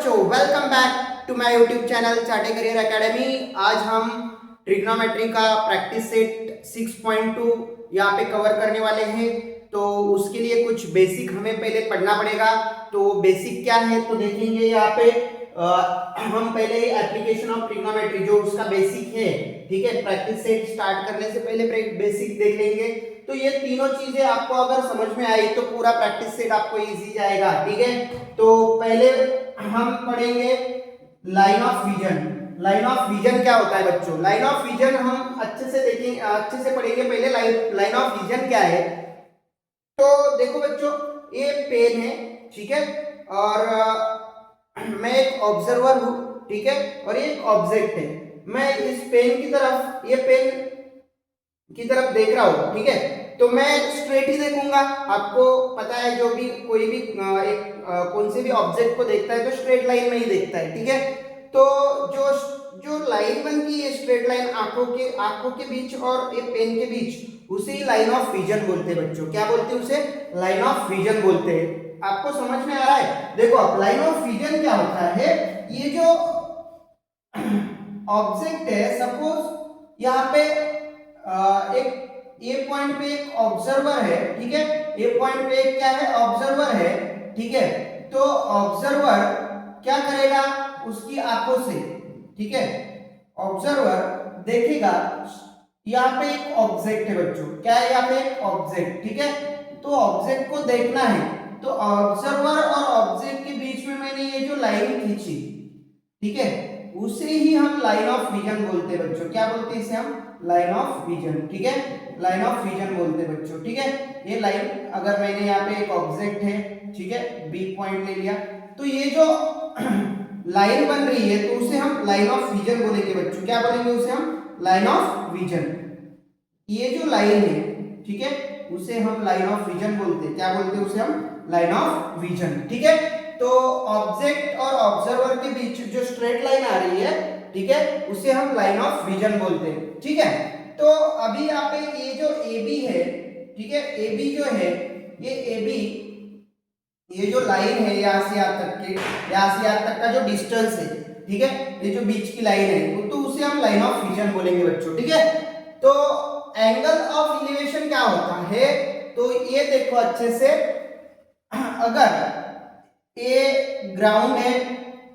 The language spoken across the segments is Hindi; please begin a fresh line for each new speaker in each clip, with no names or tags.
बच्चों, welcome back to my YouTube channel Chate career academy. आज हम ट्रिग्नोमेट्री का प्रैक्टिस सेट 6.2 यहाँ पे कवर करने वाले हैं। तो उसके लिए कुछ बेसिक हमें पहले पढ़ना पड़ेगा। तो बेसिक क्या है तो देखेंगे यहाँ पे। हम पहले एप्लीकेशन ऑफ ट्रिग्नोमेट्री जो उसका बेसिक है, ठीक है, प्रैक्टिस सेट स्टार्ट करने से पहले बेसिक देख लेंगे। तो ये तीनों चीजें आपको अगर समझ में आई तो पूरा प्रैक्टिस सेट आपको इजी जाएगा, ठीक है। तो पहले हम पढ़ेंगे line of vision. Line of vision क्या होता है बच्चों? लाइन ऑफ विजन हम अच्छे से देखेंगे, अच्छे से पढ़ेंगे। पहले लाइन ऑफ विजन क्या है तो देखो बच्चों, ये पेन है, ठीक है, और मैं एक ऑब्जर्वर हूं, ठीक है, और ये एक ऑब्जेक्ट है। मैं इस पेन की तरफ, ये पेन की तरफ देख रहा हूं, ठीक है, तो मैं स्ट्रेट ही देखूंगा। आपको पता है जो भी कोई भी कौन से भी ऑब्जेक्ट को देखता है तो स्ट्रेट लाइन में ही देखता है, ठीक है। तो जो जो लाइन बनती है स्ट्रेट लाइन आंखों के बीच और ये पेन के बीच, उसे ही लाइन ऑफ विजन बोलते हैं बच्चों। क्या बोलते हैं उसे? लाइन ऑफ विजन बोलते हैं। आपको समझ में आ रहा है? देखो अब लाइन ऑफ विजन क्या होता है, ये जो ऑब्जेक्ट है, सपोज यहाँ पे एक ए पॉइंट पे एक ऑब्जर्वर है, ठीक है, ए पॉइंट पे एक क्या है, ऑब्जर्वर है, ठीक है। तो ऑब्जर्वर क्या करेगा उसकी आंखों से, ठीक है, ऑब्जर्वर देखेगा यहाँ पे एक ऑब्जेक्ट है बच्चों। क्या है यहाँ पे? एक ऑब्जेक्ट, ठीक है। तो ऑब्जेक्ट को देखना है, तो ऑब्जर्वर और ऑब्जेक्ट के बीच में मैंने ये जो लाइन खींची, ठीक है, उसे ही हम लाइन ऑफ विजन बोलते हैं बच्चों। क्या बोलते हैं इसे हम? लाइन ऑफ विजन, ठीक है, लाइन ऑफ विजन बोलते हैं बच्चों, ठीक है। ये लाइन, अगर मैंने यहाँ पे एक ऑब्जेक्ट है, ठीक है, बी पॉइंट ले लिया, तो ये जो लाइन बन रही है तो उसे हम लाइन ऑफ विजन बोलेंगे बच्चों। क्या बोलेंगे उसे हम? Line of vision. ये जो लाइन है, ठीक है, उसे हम लाइन ऑफ विजन बोलते हैं। क्या बोलते हैं उसे हम? लाइन ऑफ विजन, ठीक है। तो ऑब्जेक्ट और ऑब्जर्वर के बीच जो स्ट्रेट लाइन आ रही है, ठीक है, उसे हम लाइन ऑफ विजन बोलते हैं, ठीक है। तो अभी यहाँ पे ये जो ए बी है, ठीक है, ए बी जो है, ये ए बी, ये जो लाइन है यहाँ से यहाँ तक के, यहाँ से यहाँ तक का जो डिस्टेंस है, ठीक है, ये जो बीच की लाइन है, तो उसे हम लाइन ऑफ विजन बोलेंगे बच्चों, ठीक है। तो एंगल ऑफ इलिवेशन क्या होता है तो ये देखो अच्छे से, अगर ये ग्राउंड है,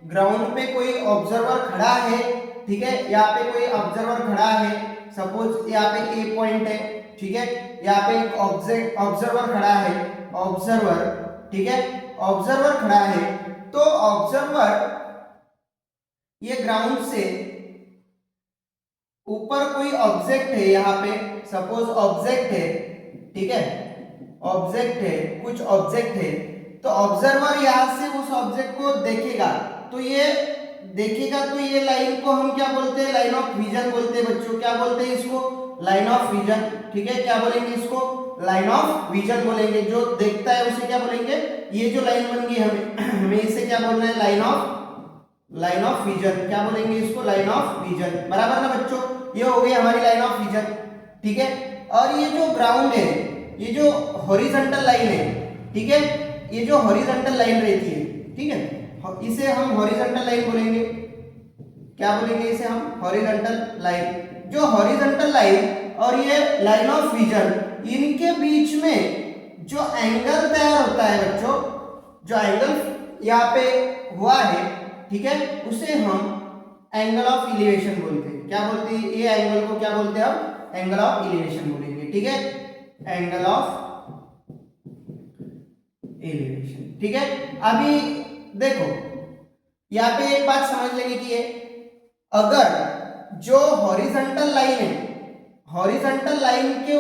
ग्राउंड पे कोई ऑब्जर्वर खड़ा है, ठीक है, यहाँ पे कोई ऑब्जर्वर खड़ा है, सपोज यहाँ पे ए पॉइंट है, ठीक है, यहाँ पे एक ऑब्जर्वर खड़ा है, ऑब्जर्वर, ठीक है, ऑब्जर्वर खड़ा है। तो ऑब्जर्वर ये ग्राउंड से ऊपर कोई ऑब्जेक्ट है, यहाँ पे सपोज ऑब्जेक्ट है, ठीक है, ऑब्जेक्ट है, कुछ ऑब्जेक्ट है, तो ऑब्जर्वर यहां से उस ऑब्जेक्ट को देखेगा, तो ये देखेगा, तो ये लाइन को हम क्या बोलते हैं? लाइन ऑफ विजन बोलते हैं बच्चों। क्या बोलते हैं इसको? लाइन ऑफ विजन, ठीक है। क्या बोलेंगे इसको? लाइन ऑफ विजन बोलेंगे। जो देखता है उसे क्या बोलेंगे? ये जो लाइन बन गई हमें इसे क्या बोलना है? Line of vision. क्या बोलेंगे इसको? लाइन ऑफ विजन, बराबर ना बच्चों? ये हो गई हमारी लाइन ऑफ विजन, ठीक है। और ये जो ग्राउंड है, ये जो हॉरिजॉन्टल लाइन है, ठीक है, ये जो हॉरिजॉन्टल लाइन रहती है, ठीक है, इसे हम हॉरिजॉन्टल लाइन बोलेंगे। क्या बोलेंगे इसे हम? Horizontal line. जो हॉरिजॉन्टल लाइन और ये लाइन ऑफ विजन, इनके बीच में जो एंगल तैयार होता है बच्चों, जो एंगल यहाँ पे हुआ है, ठीक है, उसे हम एंगल ऑफ इलिवेशन बोलते हैं। क्या बोलते हैं? ये एंगल को क्या बोलते हैं हम? एंगल ऑफ इलिवेशन बोलेंगे, ठीक है, एंगल ऑफ एलिवेशन, ठीक है। अभी देखो यहाँ पे एक बात समझ लेने की है, अगर जो हॉरिजॉन्टल लाइन है, हॉरिजॉन्टल लाइन के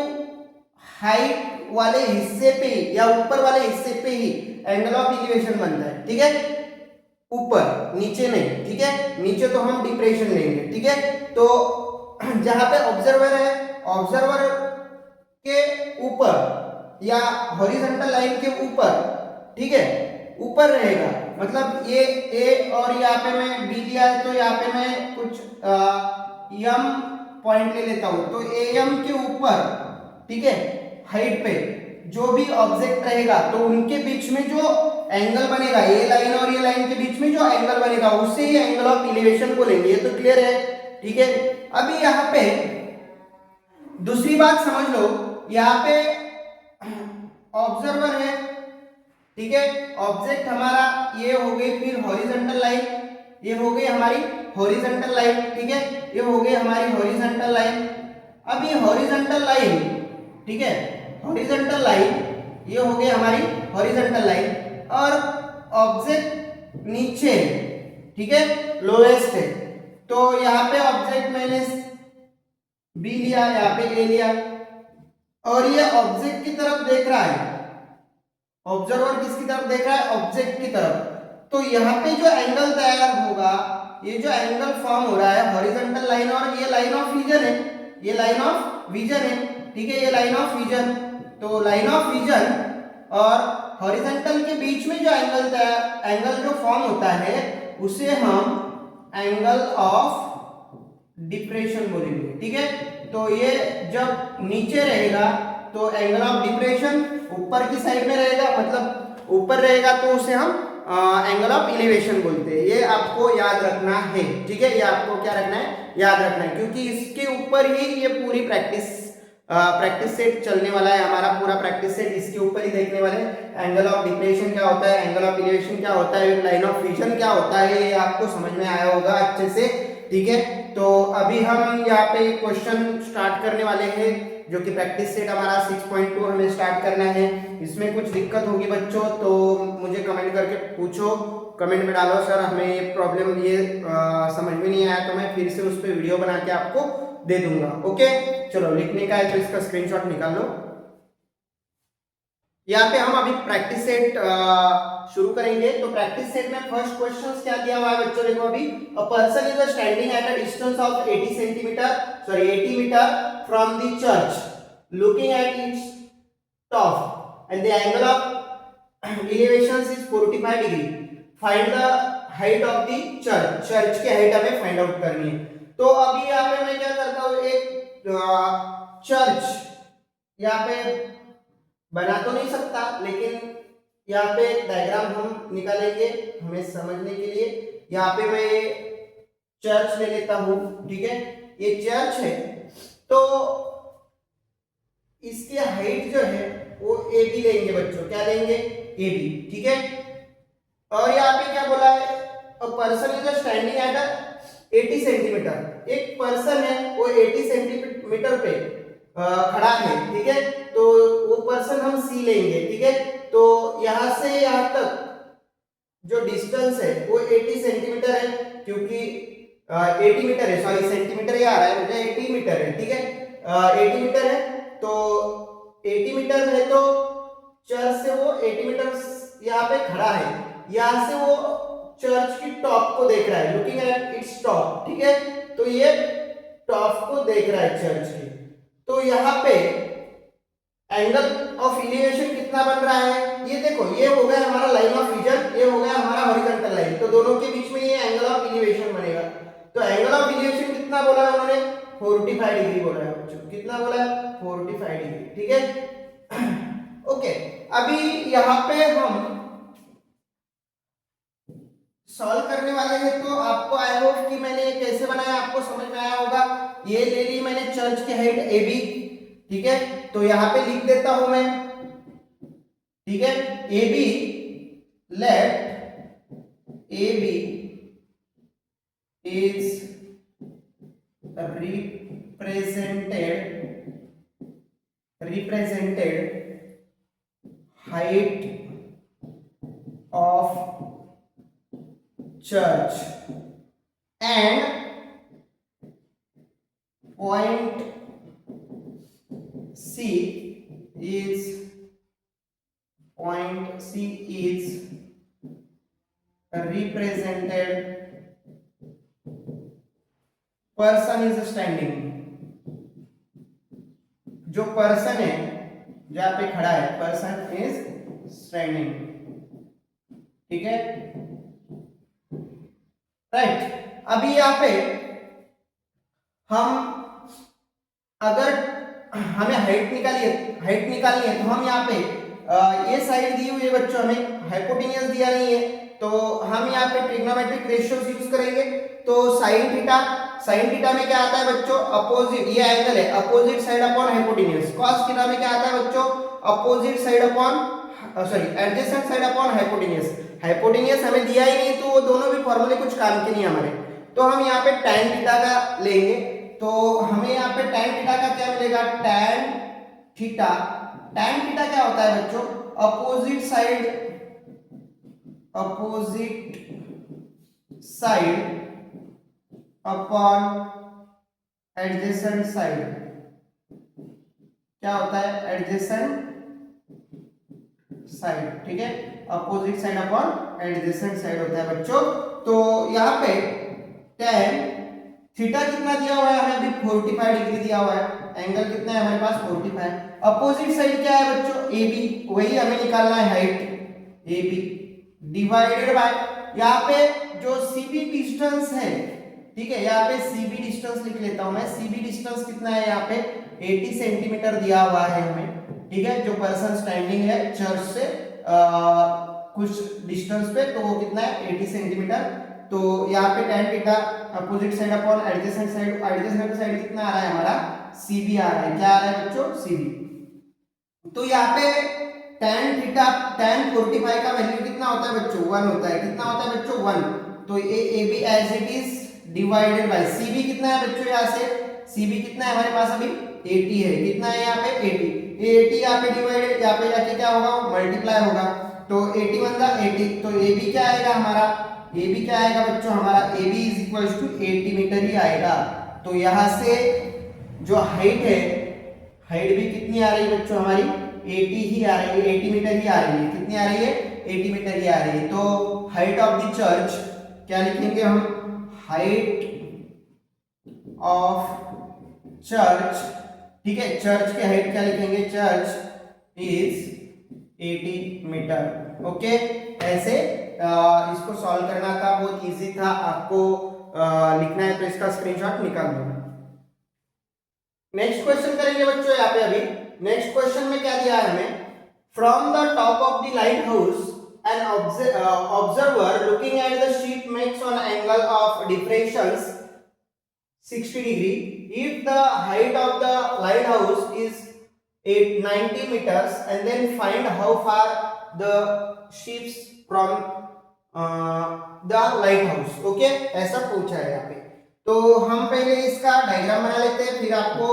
हाइट वाले हिस्से पे या ऊपर वाले हिस्से पे ही एंगल ऑफ इलिवेशन बनता है, ठीक है, ऊपर, नीचे नहीं, ठीक है, नीचे तो हम डिप्रेशन लेंगे, ठीक है। तो जहां पे ऑब्जर्वर है, ऑब्जर्वर के ऊपर या हॉरिजॉन्टल लाइन के ऊपर, ठीक है, ऊपर रहेगा, मतलब ये ए और यहाँ पे मैं बी लिया है, तो यहाँ पे मैं कुछ एम पॉइंट ले लेता हूं, तो ए एम के ऊपर, ठीक है, हाइट पे जो भी ऑब्जेक्ट रहेगा तो उनके बीच में जो एंगल बनेगा, ये लाइन और ये लाइन के बीच में जो एंगल बनेगा उससे ही एंगल ऑफ इलिवेशन बोलेंगे। ये तो क्लियर है, ठीक है। अभी यहाँ पे दूसरी बात समझ लो, यहाँ पे ऑब्जर्वर है, ठीक है। ऑब्जेक्ट हमारा ये हो गई, फिर हॉरिजॉन्टल लाइन, ये हो गई हमारी हॉरिजॉन्टल लाइन, ठीक है। ये हो गई हमारी हॉरिजॉन्टल लाइन। अब ये हॉरिजॉन्टल लाइन, ठीक है, हॉरिजॉन्टल लाइन ये हो गई हमारी हॉरिजॉन्टल लाइन, और ऑब्जेक्ट नीचे, ठीक है, लोएस्ट है। तो यहाँ पे ऑब्जेक्ट मैंने बी लिया, यहाँ पे ए लिया, और ये ऑब्जेक्ट की तरफ देख रहा है। ऑब्जर्वर किसकी तरफ देख रहा है? ऑब्जेक्ट की तरफ। तो यहाँ पे जो एंगल तैयार होगा, ये जो एंगल फॉर्म हो रहा है हॉरिजॉन्टल लाइन, और ये लाइन ऑफ विजन है, ये लाइन ऑफ विजन है, ठीक है, ये लाइन ऑफ विजन। तो लाइन ऑफ विजन और हॉरिजॉन्टल के बीच में जो एंगल जो फॉर्म होता है उसे हम एंगल ऑफ डिप्रेशन बोलेंगे, ठीक है। तो ये जब नीचे रहेगा तो एंगल ऑफ डिप्रेशन ऊपर की साइड में रहेगा, मतलब ऊपर रहेगा तो उसे हम एंगल ऑफ इलिवेशन बोलते हैं। ये आपको याद रखना है, ठीक है, ये आपको क्या रखना है? याद रखना है, क्योंकि इसके ऊपर ही ये पूरी प्रैक्टिस सेट चलने वाला है। हमारा पूरा प्रैक्टिस सेट इसके ऊपर ही देखने वाले हैं। एंगल ऑफ डिप्रेशन क्या होता है, एंगल ऑफ इलिवेशन क्या होता है, लाइन ऑफ विजन क्या होता है, ये आपको समझ में आया होगा अच्छे से, ठीक है। तो अभी हम यहाँ पे क्वेश्चन स्टार्ट करने वाले हैं, जो कि प्रैक्टिस सेट हमारा 6.2 हमें स्टार्ट करना है। इसमें कुछ दिक्कत होगी बच्चों तो मुझे कमेंट करके पूछो, कमेंट में डालो सर हमें ये प्रॉब्लम ये समझ में नहीं आया, तो मैं फिर से उस पर वीडियो बना के आपको दे दूंगा। ओके, चलो लिखने का है तो इसका स्क्रीनशॉट निकाल लो। यहाँ पे हम अभी प्रैक्टिस सेट शुरू करेंगे। तो प्रैक्टिस सेट में फर्स्ट क्वेश्चन क्या दिया हुआ है बच्चों? देखो अभी, a person is standing at a distance of 80 metre from the church, looking at its top and the angle of elevation is 45 degree. Find the height of the church. Church की हाइट हमें फाइंड आउट करनी है। तो अभी यहाँ पे मैं क्या करता हूँ, एक चर्च यहाँ पे बना तो नहीं सकता, लेकिन यहाँ पे एक डायग्राम हम निकालेंगे हमें समझने के लिए। यहाँ पे मैं चर्च ले लेता हूँ, ठीक है, ये चर्च है। तो इसकी हाइट जो है वो ए बी लेंगे बच्चों, क्या लेंगे? ए बी, ठीक है। और यहाँ पे क्या बोला है? अ person is standing eight 80 centimetre. एक पर्सन है वो 80 सेंटीमीटर पे खड़ा है, ठीक है। तो वो पर्सन हम सी लेंगे, ठीक है। तो यहां से यहां तक जो डिस्टेंस है वो 80 सेंटीमीटर है, क्योंकि 80 मीटर है, सॉरी सेंटीमीटर ही आ रहा है मुझे, 80 मीटर है, ठीक है। 80 मीटर है, तो 80 मीटर है तो चर्च से वो 80 मीटर यहाँ पे खड़ा है। यहां से वो चर्च की टॉप को देख रहा है, लुकिंग एट इट्स टॉप, ठीक है। तो ये टॉप को देख रहा है चर्च की। तो यहाँ पे एंगल ऑफ इलिवेशन कितना बन रहा है? ये देखो, ये हो गया हमारा लाइन ऑफ विजन, ये हो गया हमारा हॉरिजॉन्टल लाइन। तो दोनों के बीच में ये एंगल ऑफ इलिवेशन बनेगा। तो एंगल ऑफ इलिवेशन कितना बोला है उन्होंने? 45 डिग्री बोला है बच्चों। कितना बोला है? 45 डिग्री, ठीक है। ओके, अभी यहाँ पे हम सॉल्व करने वाले हैं। तो आपको आई होप कि मैंने कैसे बनाया आपको समझ में आया होगा। ये ले ली मैंने चर्च की हाइट ए बी, ठीक है। तो यहां पे लिख देता हूं मैं, ठीक है, A B, let A B is represented height of church and point C is represented person is standing। जो पर्सन है जहां पे खड़ा है, पर्सन इज स्टैंडिंग, ठीक है, राइट। अभी यहाँ पे हम अगर हमें हाइट निकालनी है तो हम यहाँ पे ये साइड दी हुई है बच्चों, हमें हाइपोटेन्यूज दिया नहीं है, तो हम यहाँ पे ट्रिग्नोमेट्रिक रेशियोज यूज करेंगे। तो साइन थीटा में क्या आता है बच्चों, अपोजिट, ये एंगल है, opposite side upon hypotenuse. Cos theta में क्या आता है बच्चों, opposite side upon sorry adjacent side upon hypotenuse. Hypotenuse हमें दिया ही नहीं, तो वो दोनों भी फॉर्मूले कुछ काम के नहीं हमारे। तो हम यहाँ पे tan थीटा का लेंगे, तो हमें यहाँ पे tan थीटा का क्या मिलेगा, tan थीटा क्या होता है बच्चों, opposite side upon adjacent side. क्या होता है, एडजेसेंट साइड, ठीक है, opposite side upon adjacent side होता है बच्चों। तो यहाँ पे tan थीटा कितना दिया हुआ है हमें, अभी 45 डिग्री दिया हुआ है, एंगल कितना है हमारे पास 45। अपोजिट साइड क्या है बच्चों, AB, वही हमें निकालना है हाइट AB डिवाइडेड बाय, यहाँ पे जो CB डिस्टेंस है, ठीक है, यहाँ पे CB डिस्टेंस लिख लेता हूं मैं। CB डिस्टेंस कितना है यहाँ पे 80 सेंटीमीटर दिया हुआ है हमें, ठीक है, जो पर्सन स्टैंडिंग है चर्च से कुछ डिस्टेंस पे, तो वो कितना है 80 सेंटीमीटर। तो यहाँ पे tan theta opposite side upon adjacent side कितना आ रहा है हमारा, CB आ रहा है। क्या आ रहा है बच्चों, CB। तो यहाँ पे tan थीटा, tan 45 का वैल्यू कितना होता है बच्चों, 1 होता है। कितना होता है बच्चों, 1। तो ये AB as it is divided by CB कितना है बच्चों, यहाँ से CB कितना है हमारे पास अभी 80 है। कितना है यहाँ पे 80, ये 80 यहाँ पे डिवाइडेड, यहाँ पे जाके क्या होगा, मल्टीप्लाई होगा, तो 81 का 80, तो AB क्या आएगा हमारा, AB क्या आएगा बच्चों हमारा, AB is equal to 80 meter ही आएगा। तो यहाँ से जो हाइट है, हाइट भी कितनी आ रही है बच्चों हमारी 80 ही आ रही है, 80 मीटर ही आ रही है। कितनी आ रही है, 80 मीटर ही आ रही है। तो हाइट ऑफ द चर्च क्या लिखेंगे हम, हाइट ऑफ चर्च, ठीक है, चर्च की हाइट क्या लिखेंगे, चर्च इज 80 मीटर। ओके, ऐसे इसको सॉल्व करना था, बहुत इजी था, आपको लिखना है तो इसका स्क्रीनशॉट निकाल लो। नेक्स्ट क्वेश्चन करेंगे बच्चों यहाँ पे। अभी नेक्स्ट क्वेश्चन में क्या दिया है हमें, from the top of the light house an observer looking at the ship makes an angle of depressions 60 degree. If the height of the lighthouse is 90 meters, and then find how far the ships from the lighthouse. Okay, ऐसा पूछा है यहाँ पे। तो हम पहले इसका डायग्राम बना लेते हैं, फिर आपको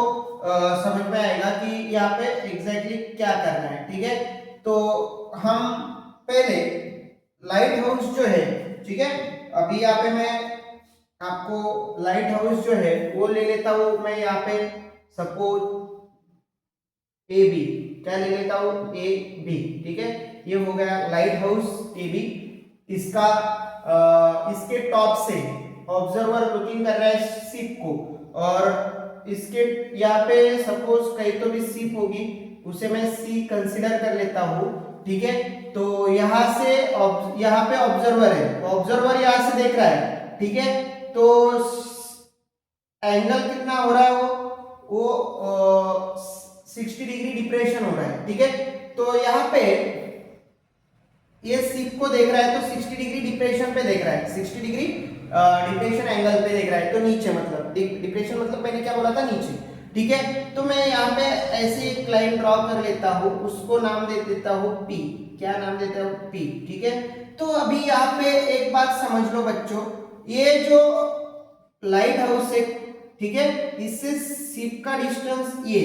समझ में आएगा कि यहाँ पे एग्जैक्टली क्या करना है, ठीक है। तो हम पहले लाइट हाउस जो है, ठीक है, अभी यहाँ पे मैं आपको लाइट हाउस जो है वो ले लेता हूं मैं यहाँ पे, सपोज AB, क्या ले लेता हूं AB, ठीक है, ये हो गया लाइट हाउस AB। इसका इसके टॉप से ऑब्जर्वर लुकिंग कर रहा है शिप को, और इसके यहाँ पे सपोज कहीं तो भी शिप होगी, उसे मैं C कंसीडर कर लेता हूँ, ठीक है। तो यहाँ से यहाँ पे ऑब्जर्वर है, ऑब्जर्वर यहाँ से देख रहा है, ठीक है। तो एंगल कितना हो रहा है, वो 60 डिग्री डिप्रेशन हो रहा है, ठीक है। तो यहाँ पे ये शिप को देख रहा है, तो 60 डिग्री डिप्रेशन पे देख रहा है, 60 डिग्री डिप्रेशन एंगल पे देख रहा है, तो नीचे, मतलब डिप्रेशन मतलब मैंने क्या बोला था, नीचे, ठीक है। तो मैं यहाँ पे ऐसे एक लाइन ड्रॉ कर लेता हूँ, उसको नाम दे देता हूँ P। क्या नाम देता हूँ, P, ठीक है। तो अभी यहाँ पे एक बात समझ लो बच्चों, ये जो लाइट हाउस है, ठीक है, इससे शिप का डिस्टेंस ये,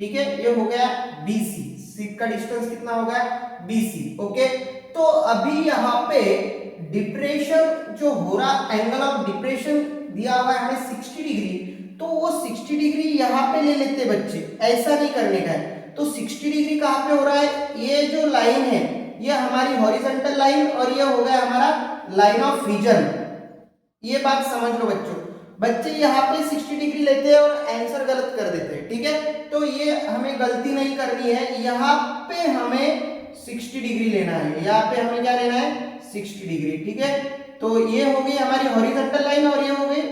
ठीक है, ये हो गया BC। शिप का डिस्टेंस कितना हो गया, BC। ओके, तो अभी यहाँ पे डिप्रेशन जो हो रहा, एंगल ऑफ डिप्रेशन दिया हुआ है हमें 60 डिग्री, तो वो 60 डिग्री यहाँ पे ले लेते बच्चे, ऐसा नहीं करने का है। तो 60 डिग्री कहाँ पे हो रहा है, ये जो लाइन है ये हमारी हॉरिजॉन्टल लाइन, और ये हो गया हमारा लाइन ऑफ विजन। ये बात समझ लो बच्चों, बच्चे यहाँ पे 60 डिग्री लेते हैं और आंसर गलत कर देते हैं, ठीक है। तो ये हमें गलती नहीं करनी है, यहाँ पे हमें 60 डिग्री लेना है, यहाँ पे हमें क्या लेना है, 60 डिग्री, ठीक है। तो ये हो गई हमारी हॉरिजॉन्टल लाइन, और ये हो गई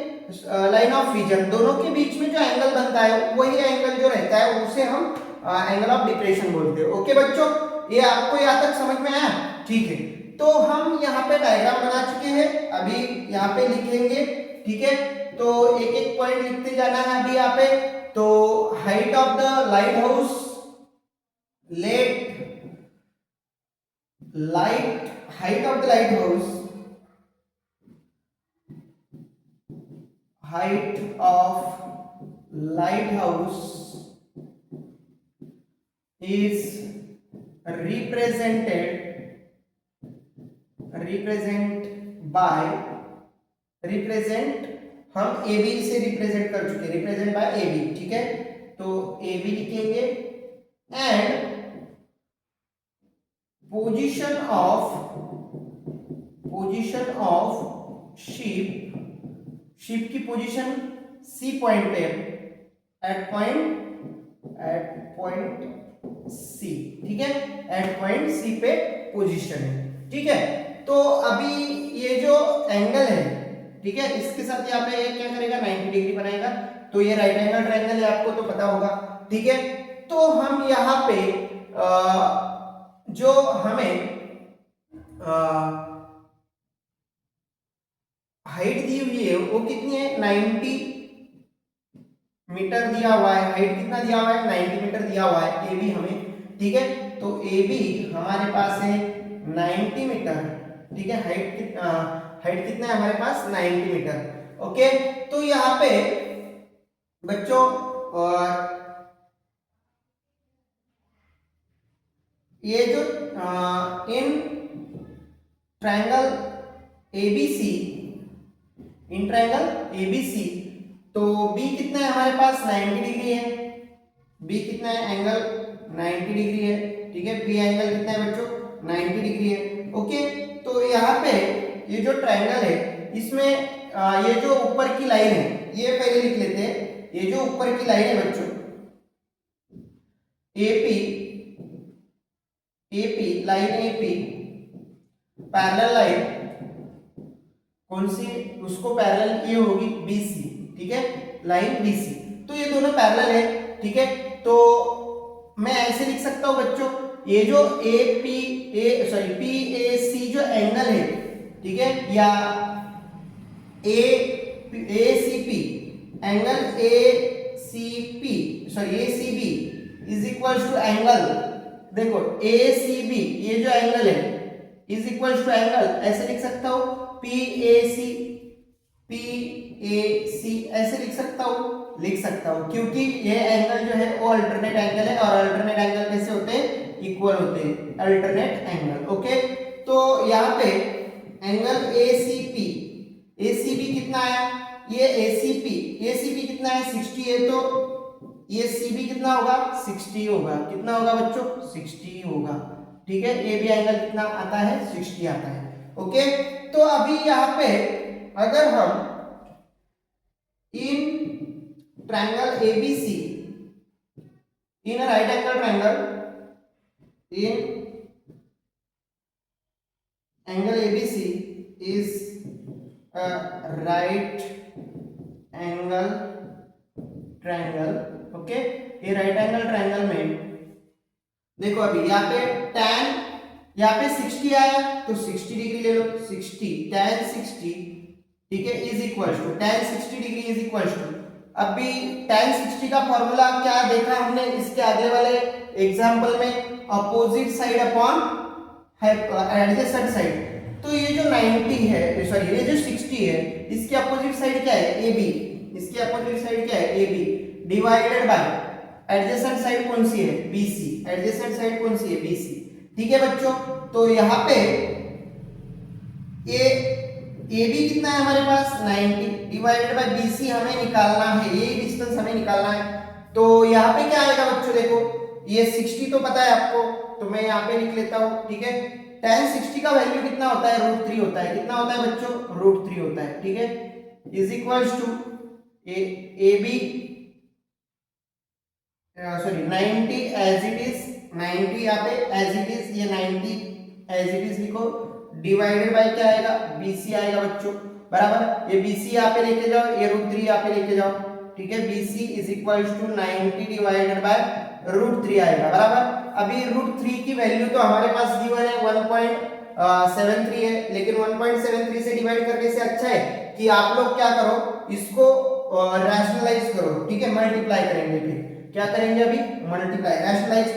लाइन ऑफ विजन। दोनों के बीच में जो एंगल बनता है, वही एंगल जो रहता है उसे हम एंगल ऑफ डिप्रेशन बोलते हैं। ओके बच्चों, ये आपको यहाँ तक समझ में आया? ठीक है, तो हम यहाँ पे डायग्राम बना चुके हैं, अभी यहाँ पे लिखेंगे। ठीक है, तो एक एक पॉइंट लिखते जाना है अभी यहाँ पे। तो height of the light house, height of the light house, height of lighthouse is represent हम ए बी से रिप्रेजेंट कर चुके, रिप्रेजेंट बाय ए बी। ठीक है, तो ए बी लिखेंगे एंड पोजीशन ऑफ शिप की पोजीशन सी पॉइंट पे, एट पॉइंट सी। ठीक है, एट पॉइंट सी पे पोजीशन है। ठीक है, तो अभी ये जो एंगल है, ठीक है, इसके साथ यहाँ पे क्या करेगा, 90 डिग्री बनाएगा। तो ये राइट एंगल ट्रायंगल है, आपको तो पता होगा। ठीक है, तो हम यहाँ पे जो हमें हाइट दी हुई है वो कितनी है, 90 मीटर दिया हुआ है। हाइट कितना दिया हुआ है, 90 मीटर दिया हुआ है ए बी हमें। ठीक है, तो ए बी हमारे पास है 90 मीटर। ठीक है, हाइट कितना है हमारे पास, 90 मीटर। ओके, तो यहाँ पे बच्चों ये जो in triangle ABC, in triangle ABC, तो बी कितना है हमारे पास, 90 डिग्री है। बी कितना है, एंगल 90 डिग्री है। ठीक है, बी एंगल कितना है बच्चों, 90 डिग्री है। ओके, तो यहाँ पे ये जो ट्रायंगल है इसमें ये जो ऊपर की लाइन है, ये पहले लिख लेते हैं। ये जो ऊपर की लाइन है बच्चों, AP line, AP parallel line कौन सी, उसको पैरेलल ये होगी बीसी। ठीक है, लाइन बीसी, तो ये दोनों पैरेलल है। ठीक है, तो मैं ऐसे लिख सकता हूं बच्चों, ये जो पी ए सी जो एंगल है, ठीक है, या A C P angle, A C B is equal to angle, देखो ए सी बी ये जो एंगल है इज इक्वल टू एंगल, ऐसे लिख सकता हूं पी ए सी ऐसे लिख सकता हूं, क्योंकि ये एंगल जो है वो अल्टरनेट एंगल है, और अल्टरनेट एंगल कैसे होते हैं, इक्वल होते हैं, अल्टरनेट एंगल। ओके, तो यहाँ पे एंगल एसीबी कितना आया, ये एसीबी कितना है, 60 है, तो ये सीबी कितना होगा, 60 होगा। कितना होगा बच्चों, 60 होगा। ठीक है, ए बी एंगल कितना आता है, 60 आता है। ओके, तो अभी यहाँ पे अगर हम in triangle ABC, in right angle triangle, in angle ABC is right angle triangle. Okay, ये राइट एंगल ट्रायंगल में देखो अभी यहाँ पे tan, यहाँ पे 60 आया तो 60 डिग्री ले लो, 60 tan 60, ठीक है, is equal to tan 60 degree is equal to, अभी tan 60 का फॉर्मूला क्या देखा हमने इसके आगे वाले एग्जांपल में, opposite side upon adjacent side. तो ये जो 90 है, सॉरी ये जो 60 है, इसकी अपोजिट साइड क्या है, AB, इसकी अपोजिट साइड क्या है, AB, divided by adjacent side कौन सी है, BC, एडजेसेंट साइड कौन सी है, BC। ठीक है बच्चों, तो यहाँ पे ये AB कितना है हमारे पास, 90 डिवाइडेड बाय BC हमें निकालना है, ये डिस्टेंस हमें निकालना है। तो यहाँ पे क्या आएगा बच्चों, देखो ये 60 तो पता है आपको, तो मैं यहाँ पे लिख लेता हूँ। ठीक है, tan 60 का वैल्यू कितना होता है, √3 होता है। कितना होता है बच्चों, √3 होता है। ठीक है, is equals to AB, sorry 90 as it is, 90 यहाँ पे एज इट इज, ये 90 एज इट इज लिखो, डिवाइडेड बाय क्या आएगा, BC आएगा बच्चों, बराबर। ये BC यहाँ पे लेके जाओ, ये √3 यहाँ पे लेके जाओ। ठीक है, BC is equals to 90 divided by √3 आएगा, बराबर। अभी √3 की वैल्यू तो हमारे पास गिवन है 1.73 है, लेकिन 1.73 से डिवाइड करने से अच्छा है कि आप लोग क्या करो, इसको रैशनलाइज करो, ठीक है, मल्टीप्लाई करेंगे। फिर क्या करेंगे, अभी मल्टीप्लाई, रैशनलाइज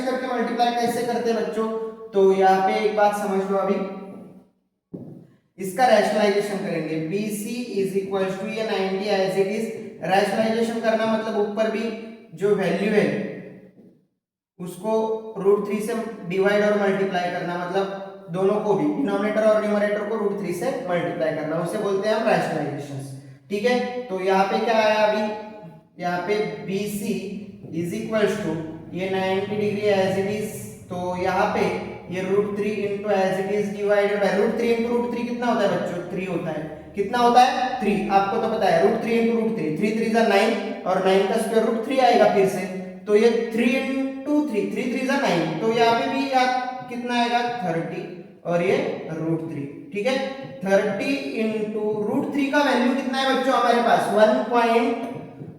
करके मल्टीप्लाई कैसे करते हैं बच्चों, तो यहाँ पे एक बात समझ लो, अभी इसका रैशनलाइजेशन करेंगे। BC इज इक्वल टू ये 90 एज इट इज, रैशनलाइजेशन करना मतलब ऊपर भी जो वैल्यू है उसको √3 से डिवाइड और मल्टीप्लाई करना, मतलब दोनों को भी, डिनोमिनेटर और न्यूमरेटर को √3 से मल्टीप्लाई करना, उसे बोलते हैं हम रैशनलाइजेशन, ठीक है। तो यहाँ पे क्या आया, अभी यहाँ पे BC इज इक्वल टू ये 90 डिग्री एज इट इज, तो यहाँ पे ये √3 into as it is divided by √3 into √3 कितना होता है बच्चों, 3 होता है। कितना होता है, 3, आपको तो पता है, √3 इंटू √3, 3 3 जा 9 और 9 का स्क्वायर रूट 3 आएगा फिर से, तो ये 3 इंटू 3, 3 3 जा 9, तो यहाँ पे भी कितना आएगा 30 और ये √3, ठीक है। 30 इंटू √3 का वैल्यू कितना है बच्चों हमारे पास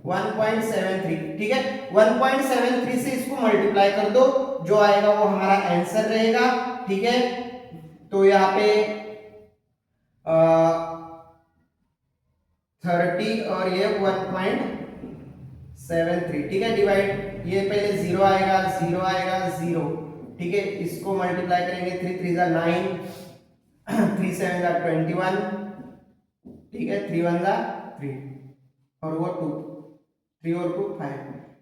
1.73, ठीक है। 1.73 से इसको मल्टीप्लाई कर दो, जो आएगा वो हमारा आंसर रहेगा, ठीक है। तो यहाँ पे 30 और ये 1.73, ठीक है, डिवाइड, ये पहले 0 आएगा 0 आएगा 0, ठीक है, इसको मल्टीप्लाई करेंगे, 3 3 जा 9, 3 7 जा 21, ठीक है, 3 1 जा 3 और वो 2, 3 और 2 5,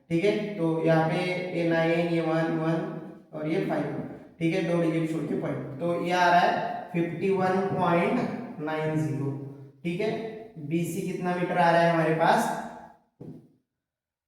ठीक है। तो यहाँ पे ये 9, ये 1 1 और ये 5, ठीक है, 2 डिजिट छोड़ के पॉइंट, तो ये आ रहा है 51.90, ठीक है। BC कितना मीटर आ रहा है हमारे पास,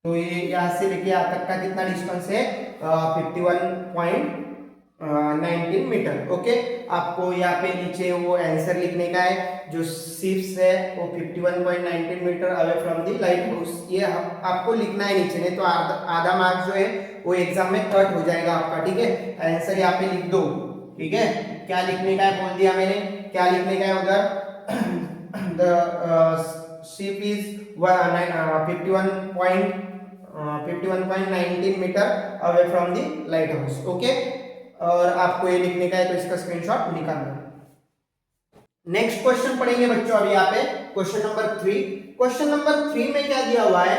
तो ये यहाँ से लेके यहाँ तक का कितना डिस्टेंस है 51.19 मीटर, ओके। आपको यहाँ पे नीचे वो आंसर लिखने का है, जो शिप्स है वो 51.19 metre away from the lighthouse, ये आपको लिखना है नीचे, नहीं तो आधा मार्क्स जो है वो एग्जाम में कट हो जाएगा आपका, ठीक है। आंसर यहाँ पे लिख दो, ठीक है। क्या लिखने का है बोल दिया मैंने, क्या लिखने का है उधर, the ship is 51.19 metre away from the lighthouse, okay. और आपको ये लिखने का है, तो इसका स्क्रीनशॉट निकालना। नेक्स्ट क्वेश्चन पढ़ेंगे बच्चों अभी यहाँ पे, क्वेश्चन नंबर 3। क्वेश्चन नंबर 3 में क्या दिया हुआ है,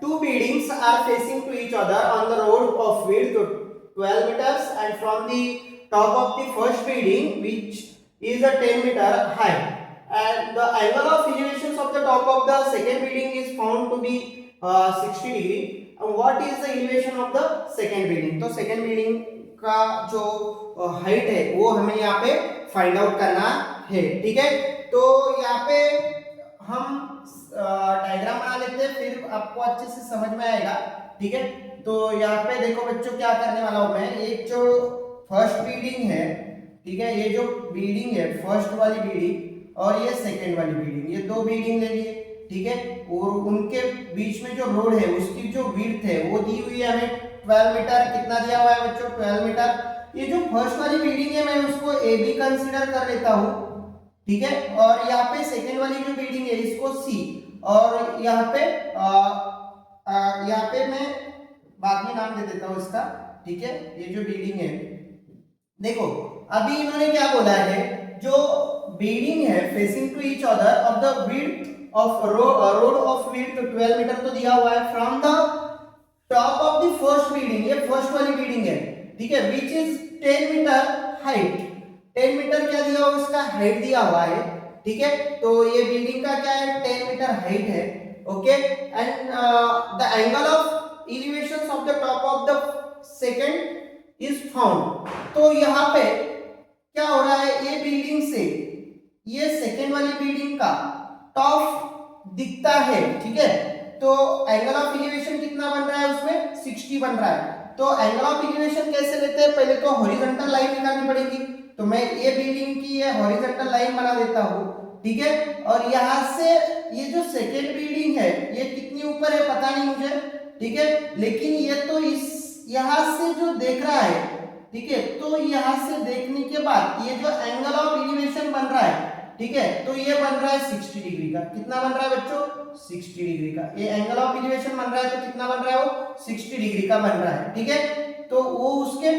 2 buildings are facing to each other on the road of width 12 meters and from the top of the first building which is a 10 meter high and the angle of elevations of the top of the second building is found to be 60 degree and what is the elevation of the second building। तो second building का जो हाइट है वो हमें यहाँ पे फाइंड आउट करना है, ठीक है। तो यहाँ पे हम डायग्राम बना लेते हैं, फिर आपको अच्छे से समझ में आएगा, ठीक है। तो यहाँ पे देखो बच्चों क्या करने वाला हूं मैं, एक जो फर्स्ट बिल्डिंग है, ठीक है, ये जो बिल्डिंग है फर्स्ट वाली बिल्डिंग और ये सेकंड वाली बिल्डिंग, ये दो बिल्डिंग ले लिए, ठीक है। और उनके बीच में जो रोड है उसकी जो विड्थ है वो दी हुई है हमें 12 मीटर, कितना दिया हुआ है बच्चों 12 मीटर। ये जो फर्स्ट वाली बिल्डिंग है मैं उसको ए बी कंसीडर कर लेता हूँ, ठीक है। और यहाँ पे सेकंड वाली जो बिल्डिंग है इसको सी, और यहाँ पे मैं बाद में नाम दे देता हूँ इसका, ठीक है। ये जो बिल्डिंग है देखो, अभी इन्होंने क्या बोला है, जो बिल्डिंग है facing to each other of the width of road of width 12 metre तो दिया हुआ है from the top of the first building, ये फर्स्ट वाली बिल्डिंग है, ठीक है, which is 10 metre height. 10 metre क्या दिया हुआ, इसका हाइट दिया हुआ है, ठीक है। तो ये बिल्डिंग का क्या है 10 मीटर हाइट है, okay. And the angle of elevations of the top of the second is found. तो यहाँ पे क्या हो रहा है, ये बिल्डिंग से ये सेकंड वाली बिल्डिंग का टॉप दिखता है, ठीक है। तो एंगल ऑफ एलिवेशन कितना बन रहा है उसमें 60 बन रहा है। तो एंगल ऑफ एलिवेशन कैसे लेते हैं, पहले तो हॉरिजॉन्टल लाइन निकालनी पड़ेगी, तो मैं ये बिल्डिंग की ये हॉरिजॉन्टल लाइन बना देता हूँ, ठीक है। और यहाँ से ये जो सेकेंड बिल्डिंग है ये कितनी ऊपर है पता नहीं मुझे, ठीक है, लेकिन ये तो इस यहाँ से जो देख रहा है, ठीक है, तो यहाँ से देखने के बाद ये जो एंगल ऑफ एलिवेशन बन रहा है, ठीक है, तो ये बन रहा है 60 डिग्री का। कितना बन रहा है बच्चों? 60 डिग्री का। ये एंगल ऑफ एलिवेशन बन रहा है तो कितना बन रहा है वो? 60 डिग्री का बन रहा है। ठीक है, तो वो उसके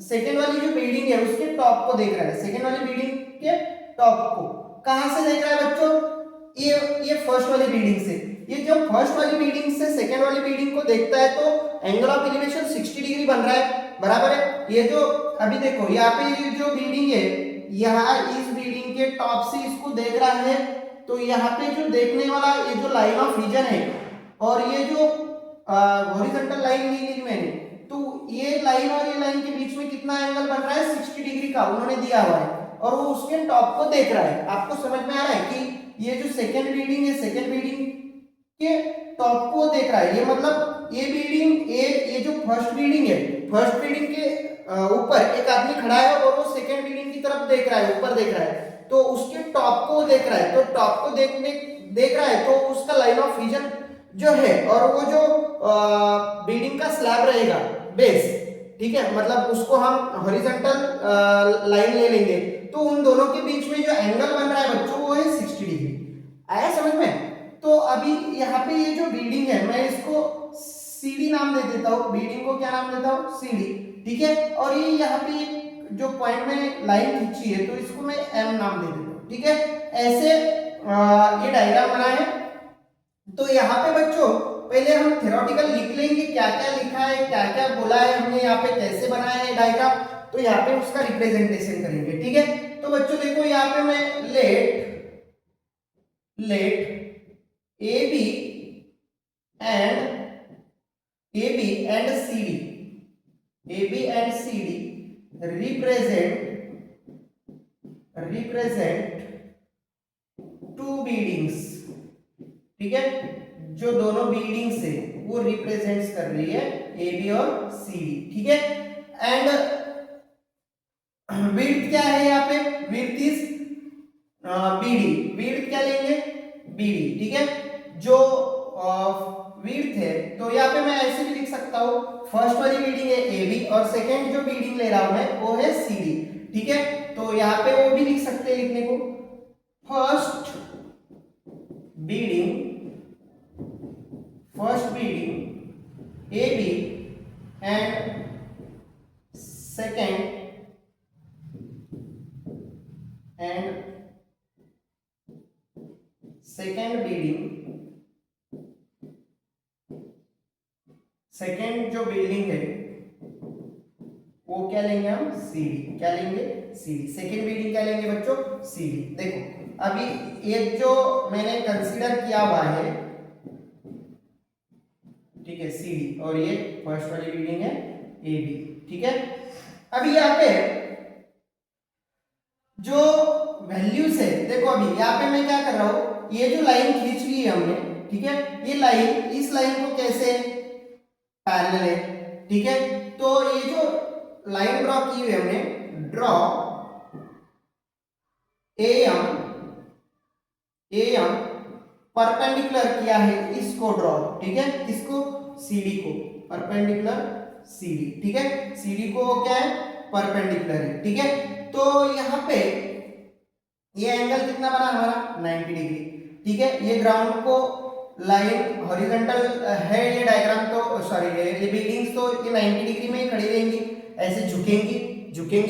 सेकेंड वाली जो बिल्डिंग है उसके टॉप को देख रहा है। सेकेंड वाली बिल्डिंग के टॉप को कहां से देख रहा है बच्चों? ये फर्स्ट वाली बिल्डिंग से। ये जब फर्स्ट वाली बिल्डिंग से सेकेंड वाली बिल्डिंग को देखता है तो एंगल ऑफ एलिवेशन 60 डिग्री बन रहा है, बराबर है। ये जो अभी देखो यहाँ पे ये जो बिल्डिंग है, यहाँ इस बिल्डिंग के टॉप से इसको देख रहा है, तो यहाँ पे जो देखने वाला ये जो लाइन ऑफ विजन है और ये जो हॉरिजॉन्टल लाइन ली थी मैंने, तो ये लाइन और ये लाइन के बीच में कितना एंगल बन रहा है? 60 डिग्री का उन्होंने दिया हुआ है और वो उसके टॉप को देख रहा है। आपको समझ में आ रहा है कि ये जो सेकेंड बिल्डिंग है, सेकेंड बिल्डिंग के टॉप को देख रहा है। ये मतलब ये बिल्डिंग ये जो फर्स्ट बिल्डिंग है, फर्स्ट बिल्डिंग के ऊपर एक आदमी खड़ा है और वो सेकेंड बिल्डिंग की तरफ देख रहा है, ऊपर देख रहा है, तो उसके टॉप को देख रहा है। तो टॉप को देख रहा है तो उसका लाइन ऑफ विजन जो है और वो जो बिल्डिंग का स्लैब रहेगा, बेस, ठीक है, मतलब उसको हम हॉरिजॉन्टल लाइन ले लेंगे, तो उन दोनों के बीच में जो एंगल बन रहा है बच्चों वो है 60 डिग्री। आया समझ में? तो अभी यहाँ पे ये जो बिल्डिंग है मैं इसको सीडी नाम दे देता हूँ, बिल्डिंग को क्या नाम देता हूँ? सीडी, ठीक है। और ये यहाँ पे जो पॉइंट में लाइन खींची है तो इसको मैं एम नाम दे देता हूँ, ठीक है। ऐसे ये डायग्राम बना है। तो यहाँ पे बच्चों पहले हम थ्योरेटिकल लिख लेंगे, क्या क्या लिखा है, क्या क्या बोला है हमने, यहाँ पे कैसे बनाया है डायग्राम, तो यहाँ पे उसका रिप्रेजेंटेशन करेंगे, ठीक है। तो बच्चों देखो यहाँ पे मैं late AB and CD represent two buildings, ठीक है, जो दोनों बिल्डिंग्स है वो रिप्रेजेंट्स कर रही है AB और CD, ठीक है। एंड विड्थ क्या है यहाँ पे? विड्थ इज BD, विड्थ क्या लेंगे? BD, ठीक है। जो विड्थ है तो यहाँ पे मैं ऐसे भी लिख सकता हूँ, फर्स्ट वाली बिल्डिंग है AB और सेकेंड जो बिल्डिंग ले रहा हूं मैं वो है CD, ठीक है। तो यहाँ पे वो भी लिख सकते हैं लिखने को, first building AB and second building, second जो बिल्डिंग है वो क्या लेंगे हम? CD, क्या लेंगे? CD, सेकेंड बिल्डिंग क्या लेंगे बच्चों? CD। देखो अभी एक जो मैंने कंसीडर किया हुआ है, ठीक है, CD, और ये फर्स्ट वाली बिल्डिंग है AB, ठीक है। अभी यहाँ पे जो वैल्यूज है, देखो अभी यहाँ पे मैं क्या कर रहा हूं, ये जो लाइन खींच ली है हमने, ठीक है, ये लाइन इस लाइन को कैसे पैरेलल है, ठीक है। तो ये जो लाइन ड्रॉ की हुई है हमने, ड्रॉ AM परपेंडिकुलर किया है इसको ड्रॉ, ठीक है, किसको? CD को, परपेंडिकुलर CD, ठीक है। CD को क्या है? परपेंडिकुलर है, ठीक है। तो यहाँ पे ये एंगल कितना बना हमारा? 90 डिग्री, ठीक है। ये ग्राउंड को लाइन हॉरिजॉन्टल है, ये डायग्राम तो सॉरी ये बिल्डिंग्स तो ये 90 डिग्री में ही खड़ी रहेंगी, ऐसे झुकेंगी